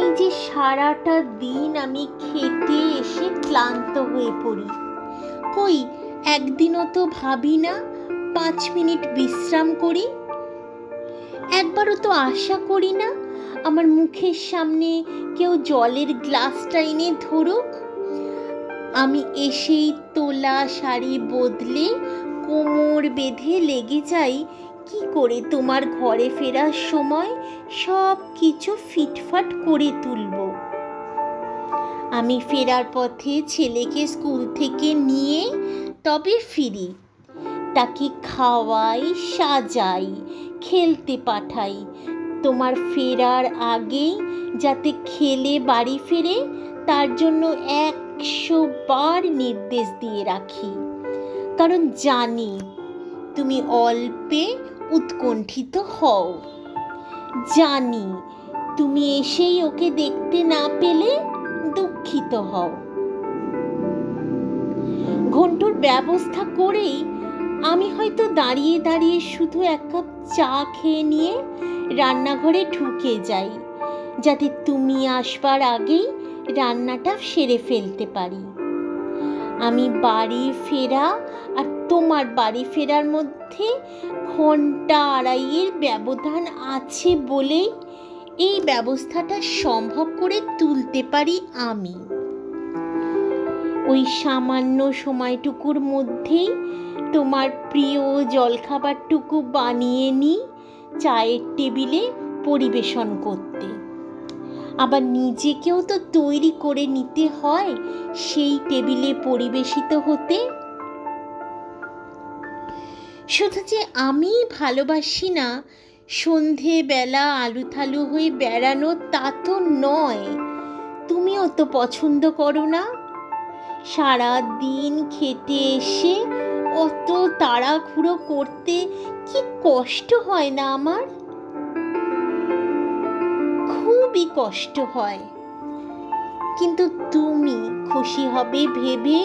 এই যে সারাটা দিন আমি খেটে এসে ক্লান্ত হয়ে পড়ি, কই একদিনও তো ভাবি না 5 মিনিট বিশ্রাম করি? একবারও তো আশা করি না আমার মুখের সামনে কেউ জলের গ্লাসটা এনে ধরুক, আমি এসেই তোলা শাড়ি বদলে কোমর বেঁধে লেগে যাই কি করে তোমার ঘরে ফেরার সময় সব কিছু ফিটফাট করে তুলব। আমি ফেরার পথে ছেলেকে স্কুল থেকে নিয়ে তবে ফিরি, তাকে খাওয়াই, সাজাই, খেলতে পাঠাই, তোমার ফেরার আগেই যাতে খেলে বাড়ি ফেরে তার জন্য 100 বার নির্দেশ দিয়ে রাখি, কারণ জানি তুমি অল্পে উৎকণ্ঠিত হও, জানি তুমি এসেই ওকে দেখতে না পেলে দুঃখিত হও। ঘন্টুর ব্যবস্থা করেই আমি হয়তো দাঁড়িয়ে দাঁড়িয়ে শুধু 1 কাপ চা খেয়ে নিয়ে রান্নাঘরে ঢুকে যাই, যাতে তুমি আসবার আগেই রান্নাটা সেরে ফেলতে পারি। আমি বাড়ি ফেরা আর তোমার বাড়ি ফেরার মধ্যে ঘন্টা আড়াইয়ের ব্যবধান আছে বলেই এই ব্যবস্থাটা সম্ভব করে তুলতে পারি আমি। ওই সামান্য সময়টুকুর মধ্যেই তোমার প্রিয় জলখাবারটুকু বানিয়ে নিই চায়ের টেবিলে পরিবেশন করতে। আবার নিজেকেও তো তৈরি করে নিতে হয় সেই টেবিলে পরিবেশিত হতে। শুধু যে আমি ভালোবাসি না সন্ধেবেলা আলুথালু হয়ে বেড়ানো, তা তো নয়, তুমিও তো পছন্দ করো না। সারা দিন খেটে এসে অত তাড়াহুড়ো করতে কি কষ্ট হয় না আমার? খুবই কষ্ট হয়, কিন্তু তুমি খুশি হবে ভেবে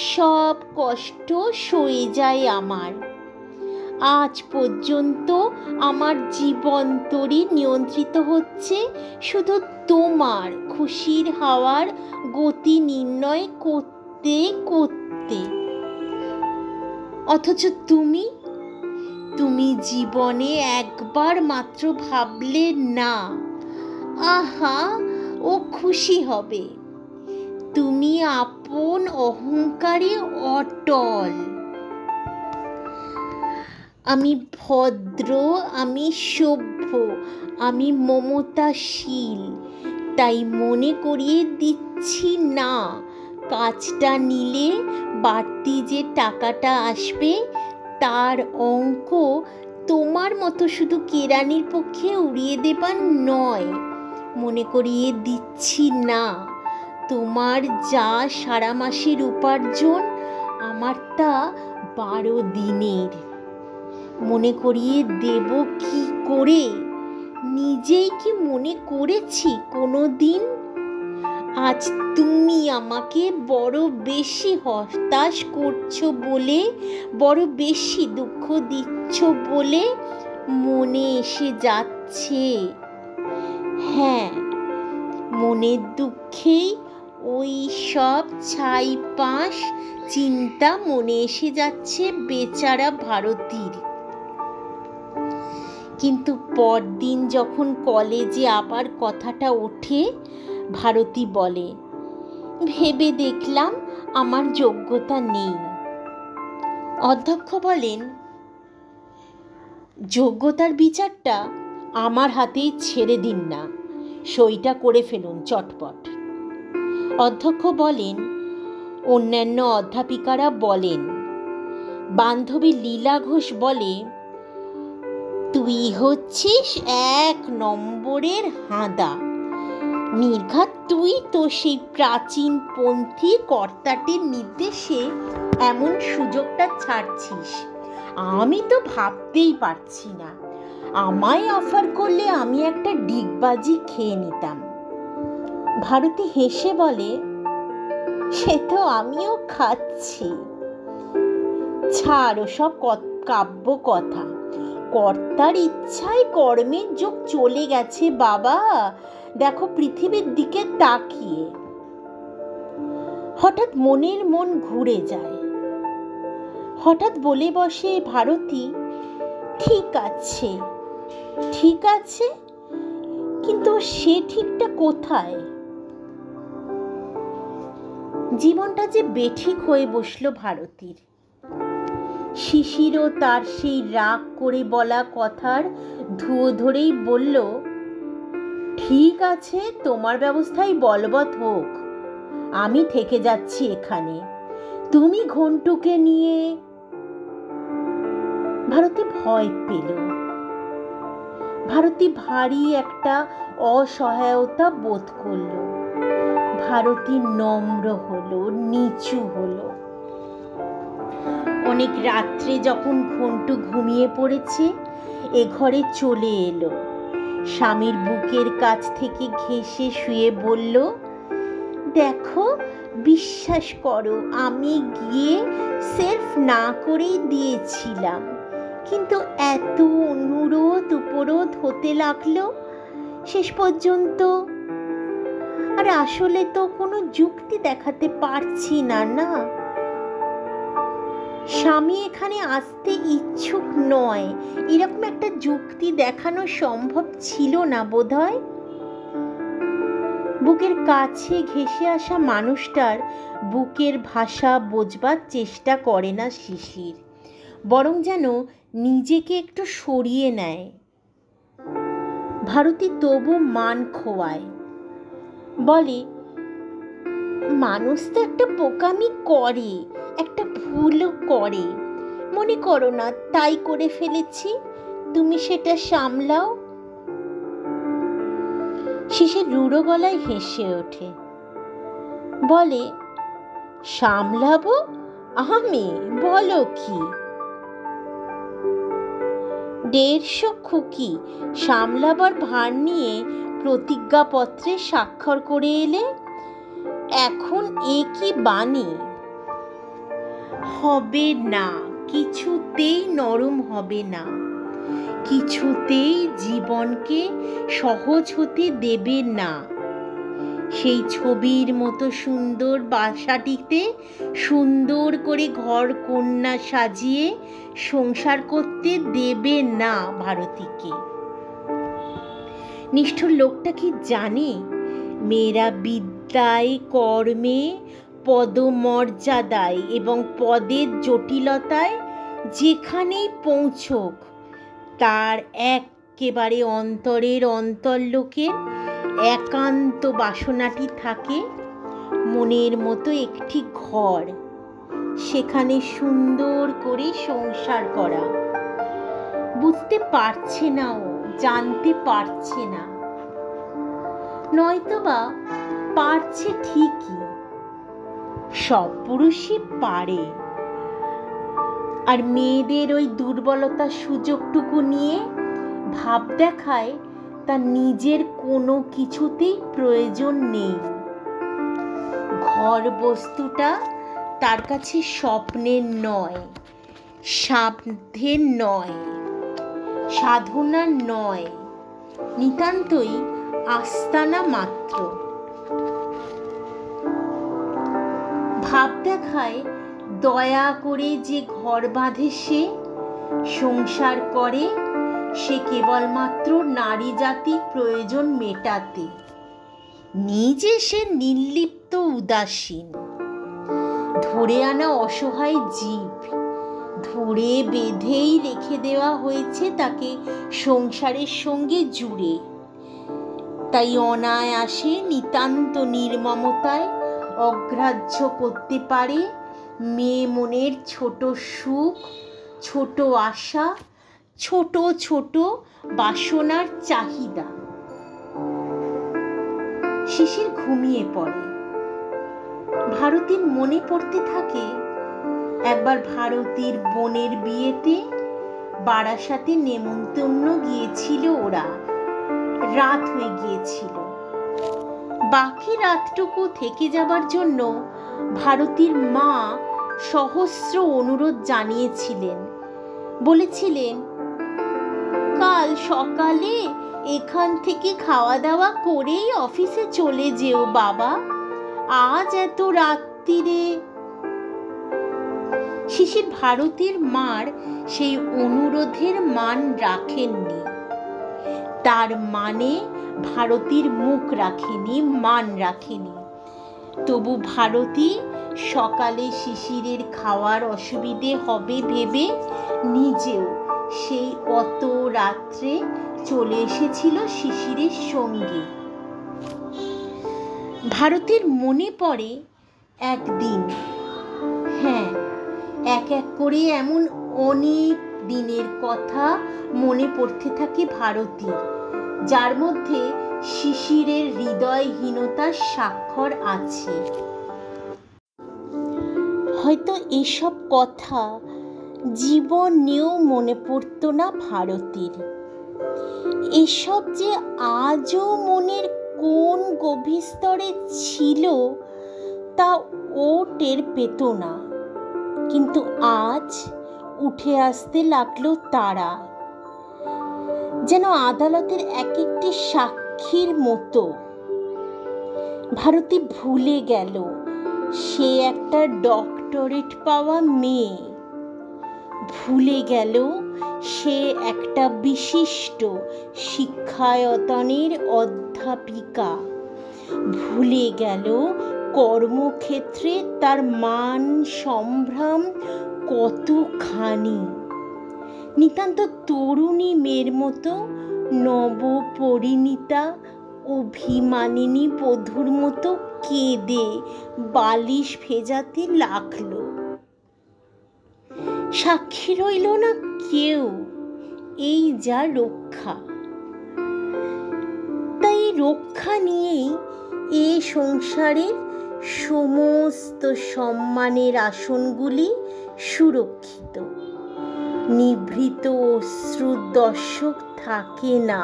সব কষ্ট সয়ে যায় আমার। আজ পর্যন্ত আমার জীবনতরি নিয়ন্ত্রিত হচ্ছে শুধু তোমার খুশির হাওয়ার গতি নির্ণয় করতে করতে। অথচ তুমি জীবনে একবার মাত্র ভাবলে না, আহা ও খুশি হবে। তুমি আপন অহংকারে অটল। আমি ভদ্র, আমি সভ্য, আমি মমতাশীল, তাই মনে করিয়ে দিচ্ছি না কাজটা নিলে বাড়তি যে টাকাটা আসবে তার অঙ্ক তোমার মতো শুধু কেরানির পক্ষে উড়িয়ে দেবার নয়। মনে করিয়ে দিচ্ছি না তোমার যা সারা মাসের উপার্জন আমার তা 12 দিনের। মনে করিয়ে দেব কি করে? নিজেই কি মনে করেছি কোনো দিন? আজ তুমি আমাকে বড় বেশি হতাশ করছো বলে, বড় বেশি দুঃখ দিচ্ছ বলে মনে এসে যাচ্ছে। হ্যাঁ, মনের দুঃখেই ওই সব ছাইপাঁশ চিন্তা মনে এসে যাচ্ছে বেচারা ভারতীর। কিন্তু পরদিন যখন কলেজে আবার কথাটা ওঠে, ভারতী বলে, ভেবে দেখলাম আমার যোগ্যতা নেই। অধ্যক্ষ বলেন, যোগ্যতার বিচারটা আমার হাতেই ছেড়ে দিন না, সইটা করে ফেলুন চটপট। অধ্যক্ষ বলেন, অন্যান্য অধ্যাপিকারা বলেন। বান্ধবী লীলা ঘোষ বলে, তুই হচ্ছিস 1 নম্বরের হাঁদা। নির্ঘাত তুই তো সেই প্রাচীনপন্থী কর্তাটির নির্দেশে এমন সুযোগটা ছাড়ছিস। আমি তো ভাবতেই পারছি না। আমায় অফার করলে আমি একটা ডিগবাজি খেয়ে নিতাম। ভারতী হেসে বলে, সে তো আমিও খাচ্ছি। ছাড় ওসব কাব্য কথা। কর্তার ইচ্ছায় কর্মের যোগ চলে গেছে বাবা। দেখো পৃথিবীর দিকে তাকিয়ে। হঠাৎ মনের মন ঘুরে যায়। হঠাৎ বলে বসে ভারতী, ঠিক আছে, ঠিক আছে, কিন্তু সে ঠিকটা কোথায়? জীবনটা যে বেঠিক হয়ে বসলো ভারতীর। শিশিরও তার সেই রাগ করে বলা কথার ধুয়ো ধরেই বলল, ঠিক আছে, তোমার ব্যবস্থাই বলবৎ হোক, আমি থেকে যাচ্ছি এখানে, তুমি ঘন্টুকে নিয়ে। ভারতী ভয় পেল। ভারতী ভারী একটা অসহায়তা বোধ করল। ভারতী নম্র হলো, নিচু হলো। অনেক রাত্রে যখন ঘন্টু ঘুমিয়ে পড়েছে, এ ঘরে চলে এলো। স্বামীর বুকের কাছ থেকে ঘেঁষে শুয়ে বলল, দেখো, বিশ্বাস করো, আমি গিয়ে সেলফ না করেই দিয়েছিলাম, কিন্তু এত অনুরোধ উপরোধ হতে লাগলো শেষ পর্যন্ত। আর আসলে তো কোনো যুক্তি দেখাতে পারছি না। স্বামী এখানে আসতে ইচ্ছুক নয়, এরকম একটা যুক্তি দেখানো সম্ভব ছিল না বোধহয়। বুকের কাছে ঘেঁষে আসা মানুষটার বুকের ভাষা বোঝবার চেষ্টা করে না শিশির, বরং যেন নিজেকে একটু সরিয়ে নেয়। ভারতী তবু মান খোয়ায়, বলে, মানুষ তো একটা বোকামি করে, একটা ভুলও করে, মনে করো না তাই করে ফেলেছি, তুমি সেটা সামলাও। শিশির রুড়ো গলায় হেসে ওঠে, বলে, সামলাবো আমি? বলো কি? 150 খুকি সামলাবার ভার নিয়ে প্রতিজ্ঞাপত্রে স্বাক্ষর করে এলে, এখন এ কি বাণী? হবে না, কিছুতেই নরম হবে না, কিছুতেই জীবনকে সহজ হতে দেবে না। সেই ছবির মতো সুন্দর বাসাটিতে সুন্দর করে ঘর কন্যা সাজিয়ে সংসার করতে দেবে না ভারতীকে। নিষ্ঠুর লোকটা কি জানে মেয়েরা বিদ্যায়, কর্মে, পদমর্যাদায় এবং পদের জটিলতায় যেখানেই পৌঁছক, তার একেবারে অন্তরের অন্তর্লোকের একান্ত বাসনাটি থাকে মনের মতো একটি ঘর, সেখানে সুন্দর করে সংসার করা। বুঝতে পারছে না, ও জানতে পারছে না, নয়তোবা পারছে ঠিকই, সব পুরুষই পারে। আর মেয়েদের ওই দুর্বলতার সুযোগটুকু নিয়ে ভাব দেখায় তার নিজের কোনো কিছুতেই প্রয়োজন নেই। ঘর বস্তুটা তার কাছে স্বপ্নের নয়, সাধ্যের নয়, সাধনার নয়, নিতান্তই আস্তানা মাত্র। ভাব দেখায় দয়া করে যে ঘর বাঁধে, সে সংসার করে, সে কেবলমাত্র নারী জাতি প্রয়োজন মেটাতে, নিজে সে নির্লিপ্ত উদাসীন। ধরে আনা অসহায় জীব, ধরে বেঁধেই রেখে দেওয়া হয়েছে তাকে সংসারের সঙ্গে জুড়ে। তাই অনায়াসে নিতান্ত নির্মমতায় অগ্রাহ্য করতে পারে মেয়ে মনের ছোট সুখ, ছোট আশা, ছোট ছোট বাসনার চাহিদা। শিশির ঘুমিয়ে পড়ে। ভারতীর মনে পড়তে থাকে একবার ভারতীর বোনের বিয়েতে বারাসাতে নেমন্তন্ন গিয়েছিল ওরা, রাত হয়ে গিয়েছিল। বাকি রাতটুকু থেকে যাবার জন্য ভারতীর মা সহস্র অনুরোধ জানিয়েছিলেন, বলেছিলেন, কাল সকালে এখান থেকে খাওয়া দাওয়া করেই অফিসে চলে যেও বাবা, আজ এত রাত্রিরে। শিশির ভারতীর মার সেই অনুরোধের মান রাখেননি, তার মানে ভারতীর মুখ রাখেনি, মান রাখেনি। তবু ভারতী সকালে শিশিরের খাওয়ার অসুবিধে হবে ভেবে নিজেও সেই অত রাত্রে চলে এসেছিল শিশিরের সঙ্গে। ভারতীর মনে পড়ে একদিন, হ্যাঁ, এক এক করে এমন অনেক দিনের কথা মনে পড়তে থাকে ভারতীর, যার মধ্যে শিশিরের হৃদয়হীনতার স্বাক্ষর আছে। হয়তো এসব কথা জীবনেও মনে পড়তো না ভারতীর। এসব যে আজও মনের কোন গভীর স্তরে ছিল তা ও টের পেত না, কিন্তু আজ উঠে আসতে লাগলো তারা, যেন আদালতের এক একটি সাক্ষীর মতো। ভারতী ভুলে গেল সে একটা ডক্টরেট পাওয়া মেয়ে, ভুলে গেল সে একটা বিশিষ্ট শিক্ষায়তনের অধ্যাপিকা, ভুলে গেল কর্মক্ষেত্রে তার মান সম্ভ্রম কতখানি। নিতান্ত তরুণী মেয়ের মতো নবপরিণীতা অভিমানিনী বধূর মতো কেঁদে বালিশ ভেজাতে লাগলো। সাক্ষী রইল না কেউ, এই যা রক্ষা। তাই রক্ষা নিয়েই এ সংসারের সমস্ত সম্মানের আসনগুলি সুরক্ষিত। নিভৃত অশ্রুর দর্শক থাকে না,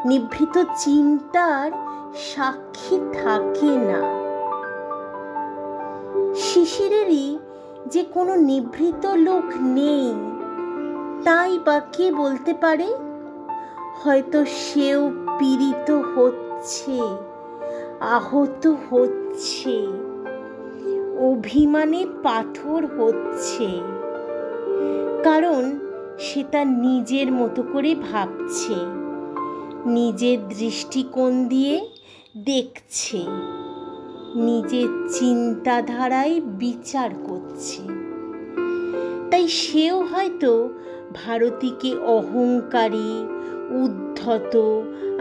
নিভৃত চিন্তার সাক্ষী থাকে না। শিশিরেরই যে কোনো নিভৃত লোক নেই, তাই বা কে বলতে পারে? হয়তো সেও পীড়িত হচ্ছে, আহত হচ্ছে, অভিমানে পাথর হচ্ছে, কারণ সে তার নিজের মতো করে ভাবছে, নিজের দৃষ্টিকোণ দিয়ে দেখছে, নিজের চিন্তাধারায় বিচার করছে। তাই সেও হয়তো ভারতীকে অহংকারী, উদ্ধত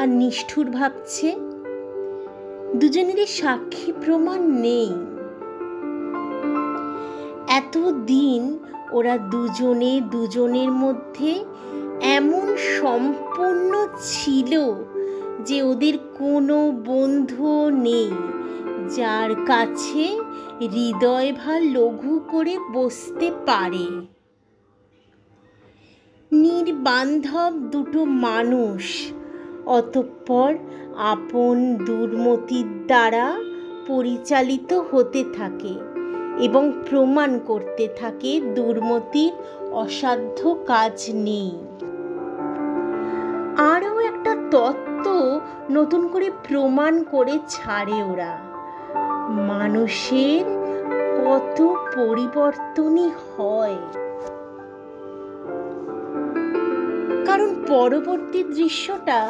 আর নিষ্ঠুর ভাবছে। দুজনেরই সাক্ষী প্রমাণ নেই। এতদিন ওরা দুজনে দুজনের মধ্যে এমন সম্পূর্ণ ছিল যে ওদের কোনো বন্ধুও নেই যার কাছে হৃদয় ভার লঘু করে বসতে পারে। নির্বান্ধব দুটো মানুষ অতঃপর আপন দুর্মতির দ্বারা পরিচালিত হতে থাকে এবং প্রমাণ করতে থাকে দুর্মতির অসাধ্য কাজ নেই। আরও একটা তত্ত্ব নতুন করে প্রমাণ করে ছাড়ে ওরা, মানুষের কত পরিবর্তনই হয়। কারণ পরবর্তী দৃশ্যটা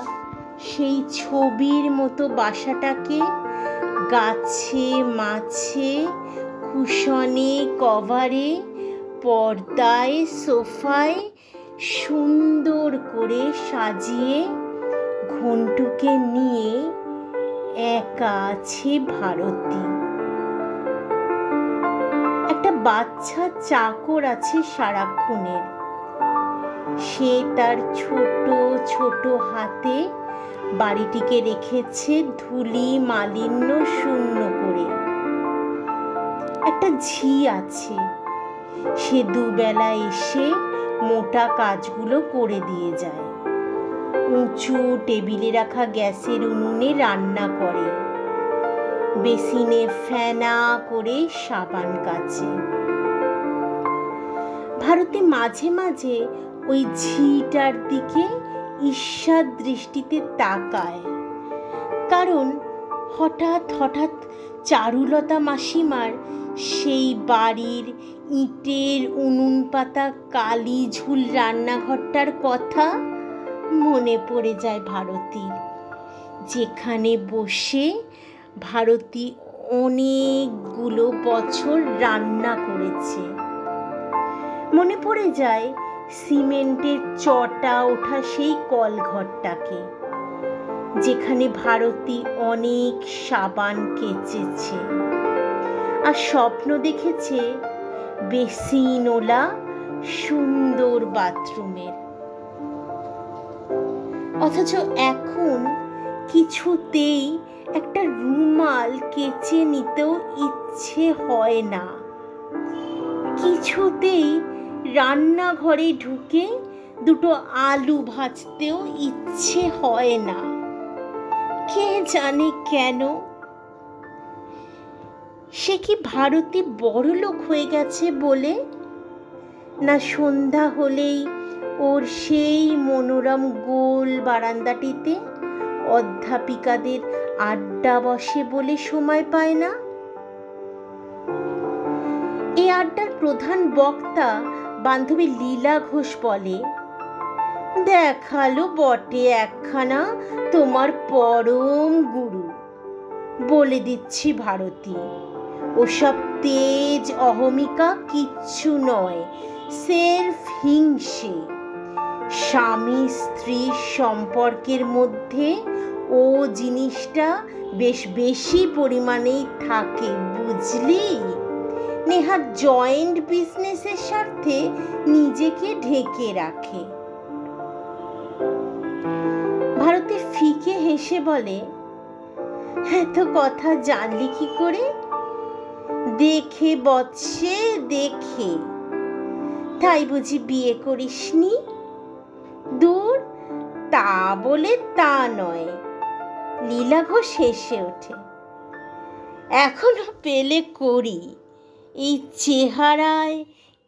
সেই ছবির মতো বাসাটাকে গাছে মাছে, কুশনে কভারে, পর্দায় সোফায় সুন্দর করে সাজিয়ে ঘন্টুকে নিয়ে একা আছে ভারতী। একটা বাচ্চা চাকর আছে সারাক্ষণের, সে তার ছোট ছোট হাতে বাড়িটিকে রেখেছে ধুলি মালিন্য শূন্য করে। একটা ঝি আছে, সে দুবেলা এসে মোটা কাজগুলো করে দিয়ে যায়। উঁচু টেবিলে রাখা গ্যাসের উনুনে রান্না করে, বেসিনে ফেনা করে সাবান কাচে। ভারতী মাঝে মাঝে ওই ঝিটার দিকে ঈর্ষার দৃষ্টিতে তাকায়, কারণ হঠাৎ হঠাৎ চারুলতা মাসিমার সেই বাড়ির ইটের উনুন পাতা কালি ঝুল রান্নাঘরটার কথা মনে পড়ে যায় ভারতীর, যেখানে বসে ভারতী অনেকগুলো বছর রান্না করেছে। মনে পড়ে যায় সিমেন্টের চটা ওঠা সেই কলঘরটাকে, যেখানে ভারতী অনেক সাবান কেচেছে আর স্বপ্ন দেখেছে বেসিনওয়ালা সুন্দর বাথরুমের। অথচ এখন কিছুতেই একটা রুমাল কেচে নিতেও ইচ্ছে হয় না, কিছুতেই রান্নাঘরে ঢুকে দুটো আলু ভাজতেও ইচ্ছে হয় না। কে জানে কেন? সে কি ভারতী বড়লোক হয়ে গেছে বলে? না সন্ধ্যা হলেই ওর সেই মনোরম গোল বারান্দাটিতে অধ্যাপিকাদের আড্ডা বসে বলে সময় পায় না? এই আড্ডার প্রধান বক্তা বান্ধবী লীলা ঘোষ বলে, দেখালো বটে একখানা তোমার পরম গুরু। বলে দিচ্ছি ভারতী, ওসব তেজ অহমিকা কিচ্ছু নয়, সেলফ হিংসে। স্বামী স্ত্রীর সম্পর্কের মধ্যে ও জিনিসটা বেশ বেশি পরিমাণেই থাকে, বুঝলি? নেহাত জয়েন্ট বিজনেসের স্বার্থে নিজেকে ঢেকে রাখে। ভারতী ফিকে হেসে বলে, এত কথা জানলি কি করে? দেখে বৎসে, দেখে। তাই বুঝি বিয়ে করিসনি? দূর, তা বলে তা নয়। লীলা ঘোষ হেসে ওঠে, এখনো পেলে করি। এই চেহারায়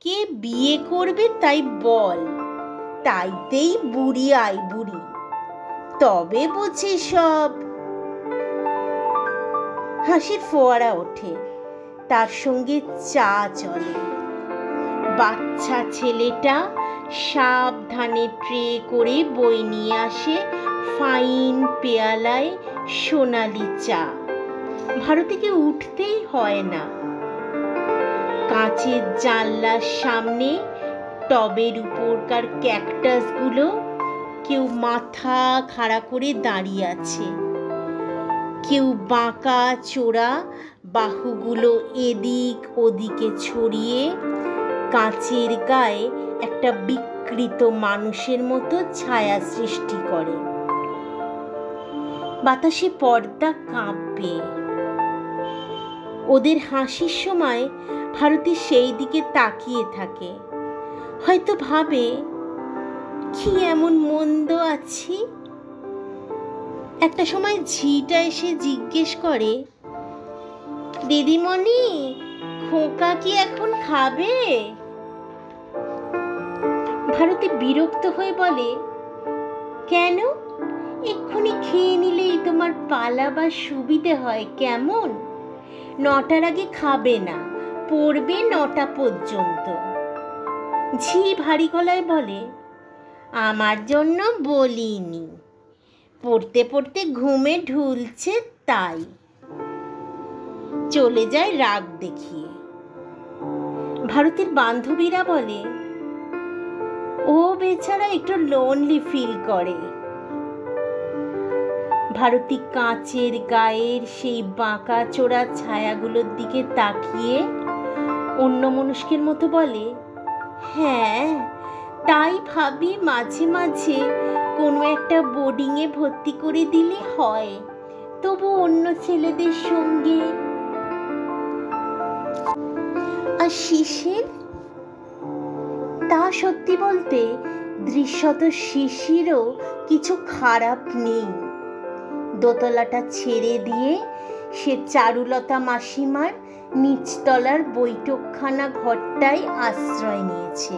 কে বিয়ে করবে তাই বল? তাইতেই বুড়ি আই বুড়ি, তবে বুঝি সব। হাসির ফোয়ারা ওঠে, তার সঙ্গে চা চলে। বাচ্চা ছেলেটা সাবধানে ট্রে করে বই নিয়ে আসে ফাইন পেয়ালায় সোনালি চা। ভারতীকে উঠতেই হয় না। কাঁচের জানলার সামনে টবের উপরকার ক্যাকটাসগুলো কেউ মাথা খাড়া করে দাঁড়িয়ে আছে, কেউ বাঁকা চোরা বাহুগুলো এদিক ওদিকে ছড়িয়ে কাঁচের গায়ে একটা বিকৃত মানুষের মতো ছায়া সৃষ্টি করে। বাতাসে পর্দা কাঁপবে। ওদের হাসির সময় ভারতী সেই দিকে তাকিয়ে থাকে, হয়তো ভাবে, কি এমন মন্দ আছি? একটা সময় ঝিটা এসে জিজ্ঞেস করে, দিদিমণি, খোকা কি এখন খাবে? ভারতী বিরক্ত হয়ে বলে, কেন? এক্ষুনি খেয়ে নিলেই তোমার পালাবার সুবিধে হয়, কেমন? 9টার আগে খাবে না, পড়বে 9টা পর্যন্ত। ঝি ভারী গলায় বলে, আমার জন্য বলিনি, পড়তে পড়তে ঘুমে ঢুলছে তাই। চলে যায় রাগ দেখিয়ে। ভারতীর বান্ধবীরা বলে, ও বেচারা একটু লোনলি ফিল করে। ভারতী কাঁচের গায়ের সেই বাঁকা চোরা ছায়াগুলোর দিকে তাকিয়ে অন্যমনস্কের মতো বলে, হ্যাঁ, তাই ভাবি মাঝে মাঝে কোনো একটা বোর্ডিংয়ে ভর্তি করে দিলে হয়, তবু অন্য ছেলেদের সঙ্গে। আর শিশির? তা সত্যি বলতে দৃশ্যত শিশিরও কিছু খারাপ নেই। দোতলাটা ছেড়ে দিয়ে সে চারুলতা মাসিমার নিচতলার বৈঠকখানা ঘরটায় আশ্রয় নিয়েছে,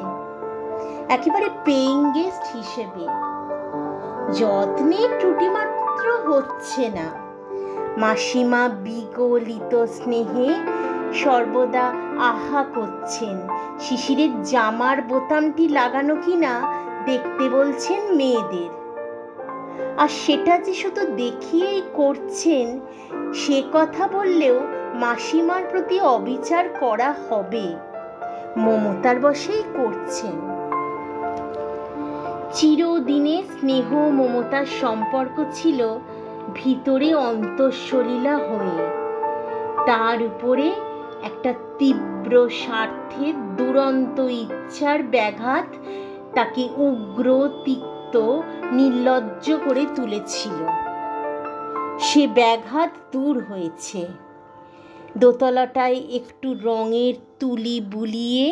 একেবারে পেইং গেস্ট হিসেবে। যত্নে ত্রুটিমাত্র হচ্ছে না। মাসিমা বিগলিত স্নেহে সর্বদা আহা করছেন শিশিরের জামার বোতামটি লাগানো কিনা দেখতে বলছেন মেয়েদের। আর সেটা যে শুধু দেখিয়েই করছেন সে কথা বললেও মাসিমার প্রতি অবিচার করা হবে, মমতার বশেই করছেন। চিরদিনে স্নেহ মমতার সম্পর্ক ছিল ভিতরে অন্তঃসলীলা হয়ে, তার উপরে একটা তীব্র স্বার্থের দুরন্ত ইচ্ছার ব্যাঘাত তাকে উগ্র, তিক্ত, নির্লজ্জ করে তুলেছিল। সে ব্যাঘাত দূর হয়েছে। দোতলাটায় একটু রঙের তুলি বুলিয়ে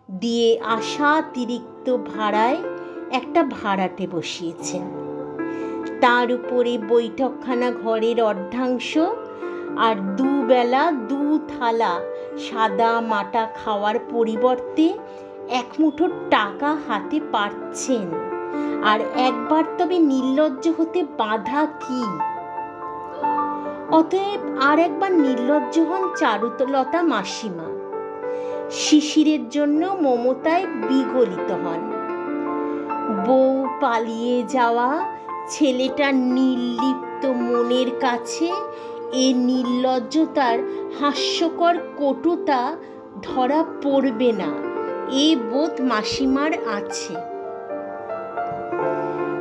দিয়ে আশাতিরিক্ত ভাড়ায় একটা ভাড়াটে বসিয়েছেন। তার উপরে বৈঠকখানা ঘরের অর্ধাংশ আর দুবেলা 2 থালা সাদা মাটা খাওয়ার পরিবর্তে 1 মুঠো টাকা হাতে পাচ্ছেন। আর একবার তবে নির্লজ্জ হতে বাধা কি? অতএব আর একবার নির্লজ্জ হন চারুলতা মাসিমা। শিশিরের জন্য মমতায় বিগলিত হন। বউ পালিয়ে যাওয়া ছেলেটার নির্লিপ্ত মনের কাছে এ নির্লজ্জতার হাস্যকর কটুতা ধরা পড়বে না, এ বোধ মাসিমার আছে।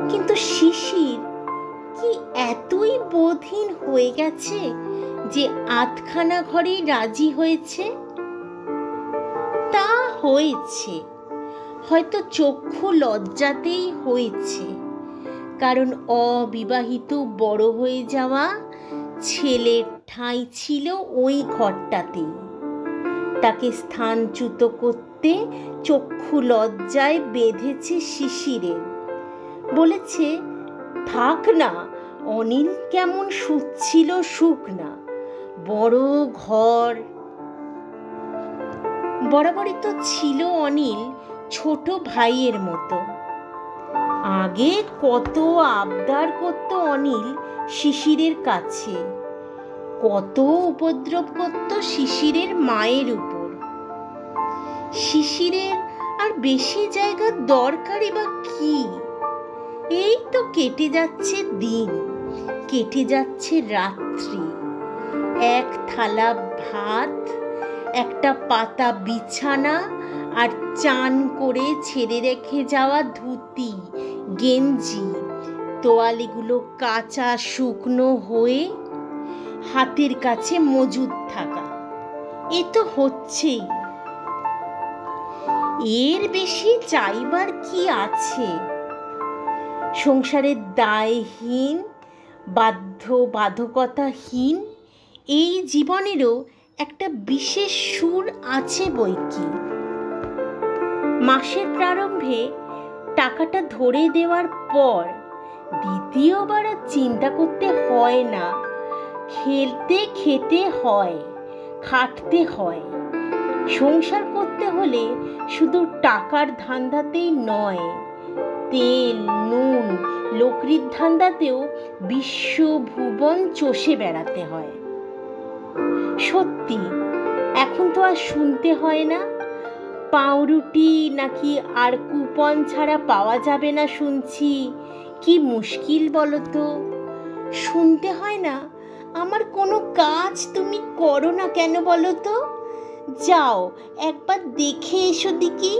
কিন্তু শিশির কি এতই বোধহীন হয়ে গেছে যে আধখানা ঘরেই রাজি হয়েছে? তা হয়েছে, হয়তো চক্ষু লজ্জাতেই হয়েছে, কারণ অবিবাহিত বড় হয়ে যাওয়া ছেলের ঠাঁই ছিল ওই ঘরটাতেই। তাকে স্থানচ্যুত করতে চক্ষু লজ্জায় বেঁধেছে শিশিরে। বলেছে, থাক না, অনিল কেমন শুচ্ছিল সুখ না, বড় ঘর। বরাবরই তো ছিল অনিল ছোট ভাইয়ের মতো। আগে কত আবদার করত অনিল শিশিরের কাছে, কত উপদ্রব করত শিশিরের মায়ের উপর। শিশিরের আর বেশি জায়গা দরকারই বা কি? এই তো কেটে যাচ্ছে দিন, কেটে যাচ্ছে রাত্রি। এক থালা ভাত, একটা পাতা বিছানা, আর চান করে ছেড়ে রেখে যাওয়া ধুতি, গেঞ্জি, তোয়ালিগুলো কাঁচা শুকনো হয়ে হাতের কাছে মজুদ থাকা, এ তো হচ্ছেই। এর বেশি চাইবার কি আছে? সংসারের দায়হীন, বাধ্যবাধকতাহীন এই জীবনেরও একটা বিশেষ সুর আছে বৈকি। মাসের প্রারম্ভে টাকাটা ধরে দেওয়ার পর দ্বিতীয়বার আর চিন্তা করতে হয় না। খেতে হয়, খাটতে হয়। সংসার করতে হলে শুধু টাকার ধান্দাতেই নয়, তেল নুন লকড়ির ধান্দাতেও বিশ্বভুবন চষে বেড়াতে হয়। সত্যি, এখন তো আর শুনতে হয় না পাউরুটি নাকি আর কুপন ছাড়া পাওয়া যাবে না শুনছি। কি মুশকিল বলো তো? শুনতে হয় না আমার কোনো কাজ তুমি করো না কেন বলো তো? যাও একবার দেখে এসো দেখি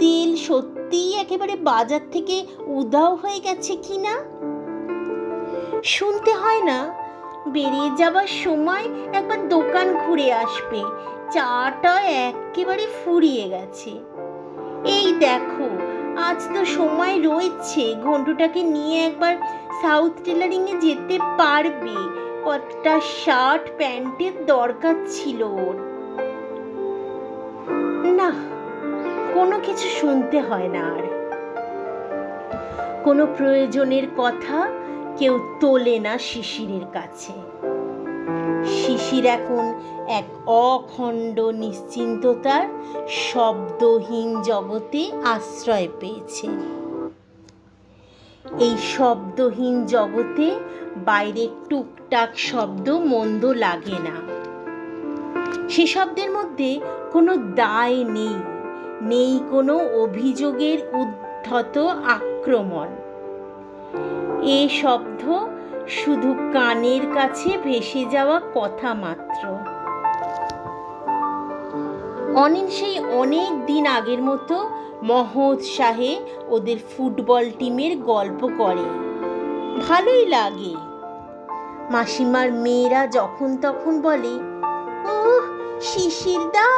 তেল সত্যিই একেবারে বাজার থেকে উধাও হয়ে গেছে কিনা। শুনতে হয় না বেরিয়ে যাবার সময় একবার দোকান ঘুরে আসবে, চাটা একেবারে ফুরিয়ে গেছে। এই দেখো আজ তো সময় রয়েছে, ঘন্টুটাকে নিয়ে একবার সাউথ টেলারিংয়ে যেতে পারবে, কতটা শার্ট প্যান্টের দরকার ছিল ওর। না, কোনো কিছু শুনতে হয় না আর। কোনো প্রয়োজনের কথা কেউ তোলে না শিশিরের কাছে। শিশির এখন এক অখণ্ড নিশ্চিন্ততার শব্দহীন জগতে আশ্রয় পেয়েছে। এই শব্দহীন জগতে বাইরে টুকটাক শব্দ মন্দ লাগে না। সে শব্দের মধ্যে কোনো দায় নেই, নেই কোনো অভিযোগের উদ্ধত আক্রমণ। এ শব্দ শুধু কানের কাছে ভেসে যাওয়া কথা মাত্র। অনিল সেই অনেক দিন আগের মতো মহোৎসাহে ওদের ফুটবল টিমের গল্প করে, ভালোই লাগে। মাসিমার মেয়েরা যখন তখন বলে, ও শিশিরদা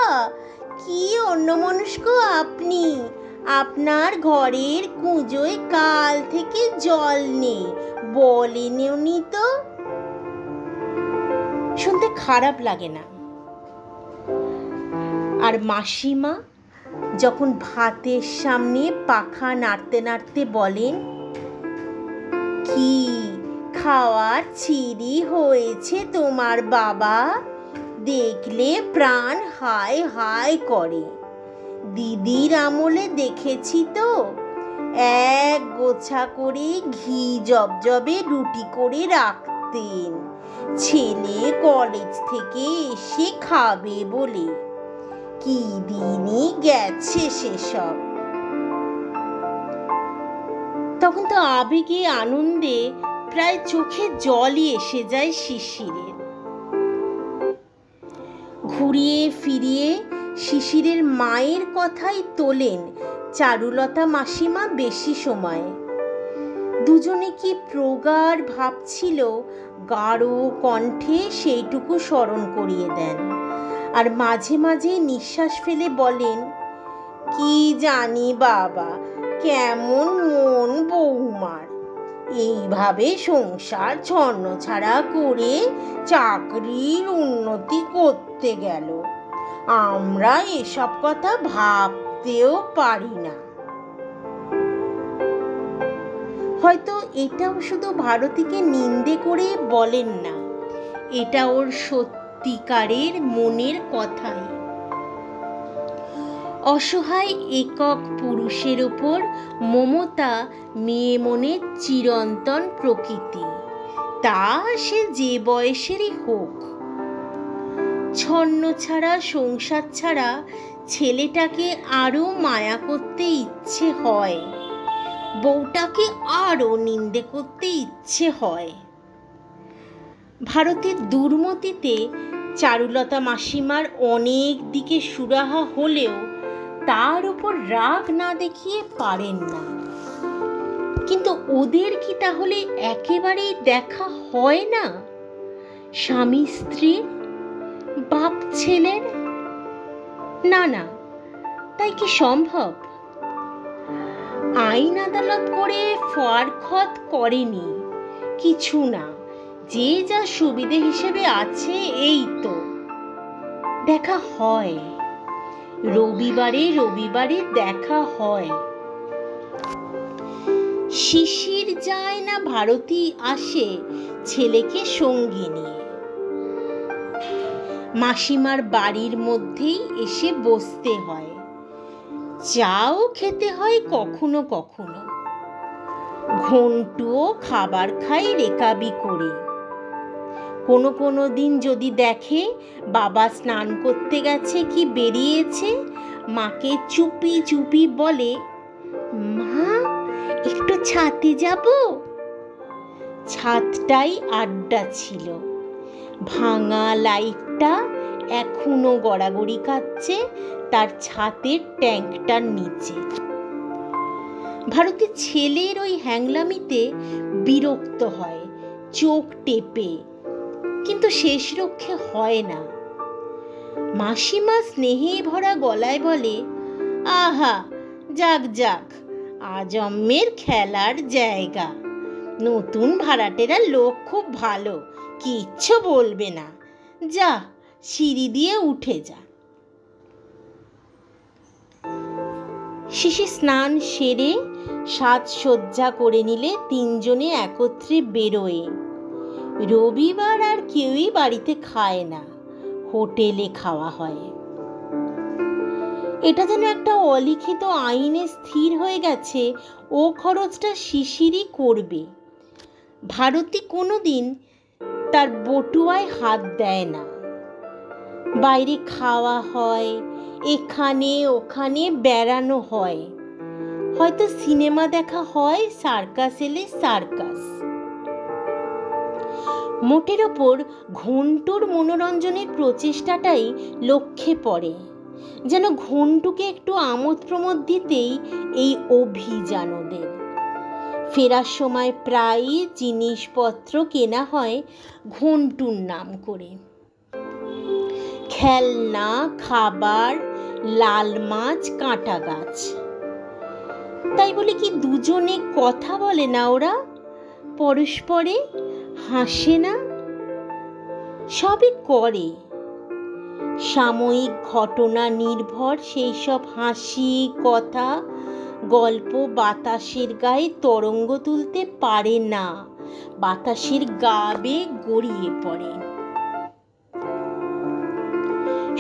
কি অন্যমনস্ক আপনি, আপনার ঘরের কুঁজোয় কাল থেকে জল নেই, বলেননি তো। শুনতে খারাপ লাগে না। আর মাসিমা যখন ভাতের সামনে পাখা নাড়তে নাড়তে বলেন, কি খাওয়ার ছিরি হয়েছে তোমার বাবা, দেখলে প্রাণ হায় হায় করে। দিদির আমলে দেখেছি তো, এক গোছা করে ঘি জবজবে রুটি করে রাখতেন, ছেলে কলেজ থেকে এসে খাবে বলে। কি দিনই গেছে সেসব। তখন তো আবেগে আনন্দে প্রায় চোখে জলই এসে যায় শিশিরের। ঘুরিয়ে ফিরিয়ে শিশিরের মায়ের কথাই তোলেন চারুলতা মাসিমা বেশি সময়ে। দুজনে কি প্রগাঢ় ভাবছিল গাঢ় কণ্ঠে সেইটুকু স্মরণ করিয়ে দেন, আর মাঝে মাঝে নিঃশ্বাস ফেলে বলেন, কি জানি বাবা, কেমন মন বৌমার, এইভাবে সংসার ছন্নছাড়া করে চাকরির উন্নতি করতে গেল। আমরা এসব কথা ভাবতেও পারি না। হয়তো এটাও শুধু ভারতীকে নিন্দে করে বলেন না, এটা ওর সত্যিকারের মনের কথাই। অসহায় একক পুরুষের ওপর মমতা মেয়ে মনের চিরন্তন প্রকৃতি, তা সে যে বয়সেরই হোক। ছন্ন ছাড়া সংসার ছাড়া ছেলেটাকে আরো মায়া করতে ইচ্ছে হয়, বউটাকে আরো নিন্দে করতে ইচ্ছে হয়। ভারতের দুর্মতিতে চারুলতা মাসিমার অনেক দিকে সুরাহা হলেও তার উপর রাগ না দেখিয়ে পারেন না। কিন্তু ওদের কি তাহলে একেবারেই দেখা হয় না? স্বামী স্ত্রীর, বাপ ছেলের? না না, তাই কি সম্ভব? আইন আদালত করে ফারখত করেনি কিছু না, যে যা সুবিধে হিসেবে আছে এই তো। দেখা হয়, রবিবারে রবিবারে দেখা হয়। শিশির যায় না, ভারতী আসে ছেলেকে সঙ্গে নিয়ে। মাসিমার বাড়ির মধ্যেই এসে বসতে হয়, চাও খেতে হয় কখনো কখনো। ঘন্টুও খাবার খায় রেকাবি করে। কোনো কোনো দিন যদি দেখে বাবা স্নান করতে গেছে কি বেরিয়েছে, মাকে চুপি চুপি বলে, মা একটু ছাদে যাব। ছাদটাই আড্ডা ছিল, ভাঙা লাইটটা এখনো গড়াগড়ি কাচ্ছে তার ছাদের ট্যাঙ্কটার নিচে। ভারতের ছেলের ওই হ্যাংলামিতে বিরক্ত হয়, চোখ টেপে, কিন্তু শেষ রক্ষে হয় না। মাসিমা স্নেহে ভরা গলায় বলে, আহা যাক যাক, আজম্মের খেলার জায়গা, নতুন ভাড়াটেরা লোক খুব ভালো, কিচ্ছু বলবে না, যা সিঁড়ি দিয়ে উঠে যা। শিশি স্নান সেরে সাজসজ্জা করে নিলে তিনজনে একত্রে বেরোয়। রবিবার আর কেউই বাড়িতে খায় না, হোটেলে খাওয়া হয়। এটা যেন একটা অলিখিত আইনে স্থির হয়ে গেছে, ও খরচটা শিশিরই করবে। ভারতী কোনোদিন তার বটুয়ায় হাত দেয় না। বাইরে খাওয়া হয়, এখানে ওখানে বেড়ানো হয়, হয়তো সিনেমা দেখা হয়, সার্কাস এলে সার্কাস। মোটের ওপর ঘন্টুর মনোরঞ্জনের প্রচেষ্টাটাই লক্ষ্যে পড়ে, যেন ঘন্টুকে একটু আমোদ প্রমোদ দিতেই এই অভিযান ওদের। ফেরার সময় প্রায়ই জিনিসপত্র কেনা হয় ঘন্টুর নাম করে, খেলনা, খাবার, লাল মাছ, কাঁটা গাছ। তাই বলে কি দুজনে কথা বলে না ওরা, পরস্পরে হাসে না? সবই করে। সাময়িক ঘটনা নির্ভর সেই সব হাসি, কথা, গল্প বাতাসের গায়ে তরঙ্গ তুলতে পারে না, বাতাসের গা বেয়ে গড়িয়ে পড়ে।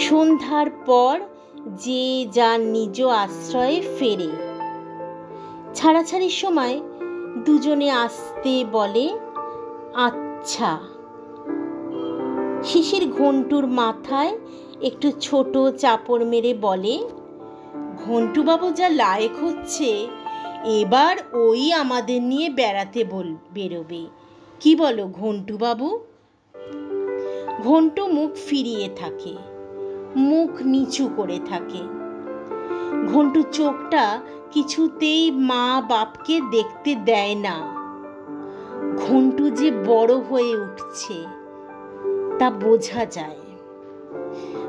সন্ধ্যার পর যে যার নিজ আশ্রয়ে ফেরে। ছাড়াছাড়ির সময় দুজনে আসতে বলে, আচ্ছা। শিশির ঘন্টুর মাথায় একটু ছোট চাপড় মেরে বলে, ঘন্টুবাবু যা লায়েক হচ্ছে এবার ওই আমাদের নিয়ে বেড়াতে বেরোবে, কি বলো ঘন্টুবাবু? ঘন্টু মুখ ফিরিয়ে থাকে, মুখ নিচু করে থাকে। ঘন্টু চোখটা কিছুতেই মা বাপকে দেখতে দেয় না। ঘন্টু যে বড় হয়ে উঠছে তা বোঝা যায়।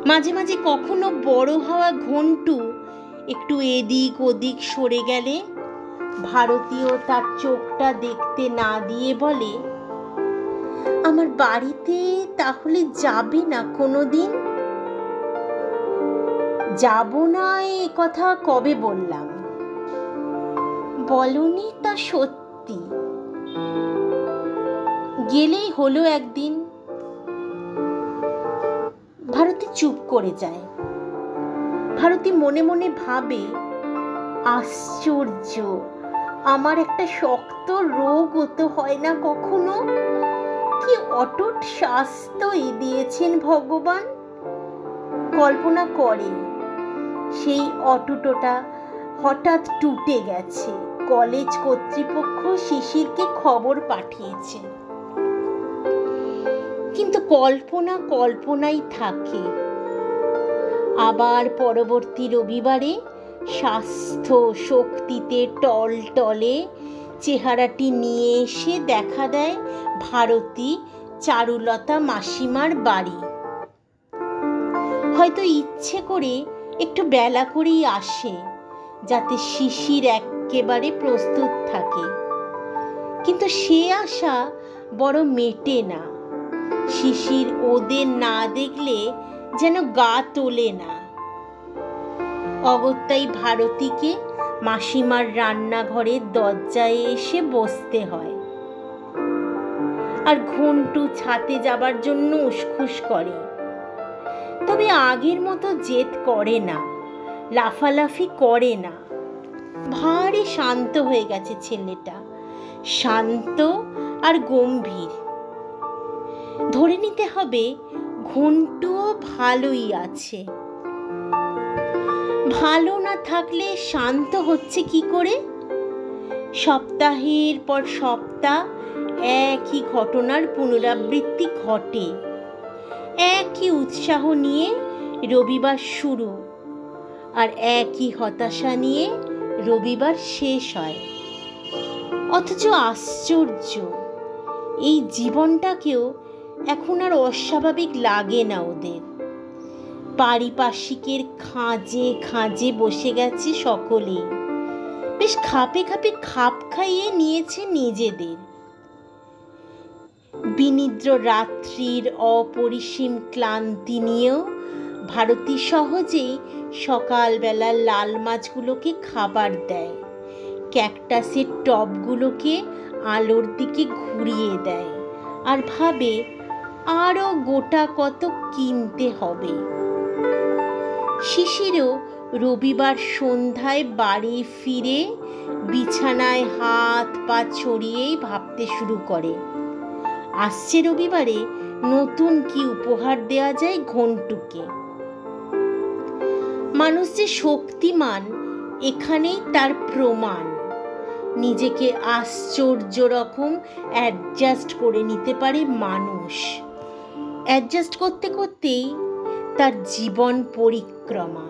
মাঝে মাঝে কখনো বড় হওয়া ঘন্টু একটু এদিক ওদিক সরে গেলে ভারতীয় তার চোখটা দেখতে না দিয়ে বলে, আমার বাড়িতে তাহলে যাবে না কোনোদিন? যাব না এ কথা কবে বললাম? বলনি তা সত্যি, গেলেই হলো একদিন। ভারতী চুপ করে যায়। ভারতী মনে মনে ভাবে, আশ্চর্য, আমার একটা শক্ত রোগও তো হয় না কখনো। কি অটুট স্বাস্থ্যই দিয়েছেন ভগবান। কল্পনা করে সেই অটুটোটা হঠাৎ টুটে গেছে। কলেজ কর্তৃপক্ষ শিশিরকে খবর পাঠিয়েছে। কিন্তু কল্পনা কল্পনাই থাকে। আবার পরবর্তী রবিবারে স্বাস্থ্য শক্তিতে টলটলে চেহারাটি নিয়ে এসে দেখা দেয় ভারতী চারুলতা মাসিমার বাড়ি। হয়তো ইচ্ছে করে একটু বেলা করেই আসে, যাতে শিশির একেবারে প্রস্তুত থাকে। কিন্তু সে আশা বড় মেটে না। শিশির ওদের না দেখলে যেন গা তোলে না। অগত্যাই ভারতীকে মাসিমার রান্নাঘরের দরজায় এসে বসতে হয়। আর ঘন্টু ছাতে যাবার জন্য উসখুস করে, তবে আগের মতো জেদ করে না, লাফালাফি করে না। ভারী শান্ত হয়ে গেছে ছেলেটা, শান্ত আর গম্ভীর। ধরে নিতে হবে ঘন্টুও ভালোই আছে। ভালো না থাকলে শান্ত হচ্ছে কি করে? সপ্তাহের পর সপ্তাহ একই ঘটনার পুনরাবৃত্তি ঘটে। একই উৎসাহ নিয়ে রবিবার শুরু, আর একই হতাশা নিয়ে রবিবার শেষ হয়। অথচ আশ্চর্য, এই জীবনটাকেও এখন আর অস্বাভাবিক লাগে না ওদের। পারিপার্শ্বিকের খাঁজে খাঁজে বসে গেছে সকলেই। বেশ খাপে খাপে খাপ খাইয়ে নিয়েছে নিজেদের। বিনিদ্র রাত্রির অপরিসীম ক্লান্তি নিয়েও ভারতী সহজেই সকালবেলা লাল মাছগুলোকে খাবার দেয়, ক্যাকটাসের টবগুলোকে আলোর দিকে ঘুরিয়ে দেয়, আর ভাবে আরও গোটা কত কিনতে হবে। শিশিরও রবিবার সন্ধ্যায় বাড়ি ফিরে বিছানায় হাত পা ছড়িয়েই ভাবতে শুরু করে, আসছে রবিবারে নতুন কি উপহার দেওয়া যায় ঘন্টুকে। মানুষ যে শক্তিমান এখানেই তার প্রমাণ। নিজেকে আশ্চর্য রকম অ্যাডজাস্ট করে নিতে পারে মানুষ। অ্যাডজাস্ট করতে করতেই তার জীবন পরিক্রমা।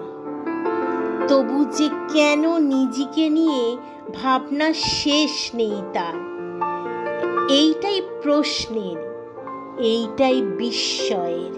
তবু যে কেন নিজেকে নিয়ে ভাবনা শেষ নেই তার, এইটাই প্রশ্নের, এইটাই বিস্ময়ের।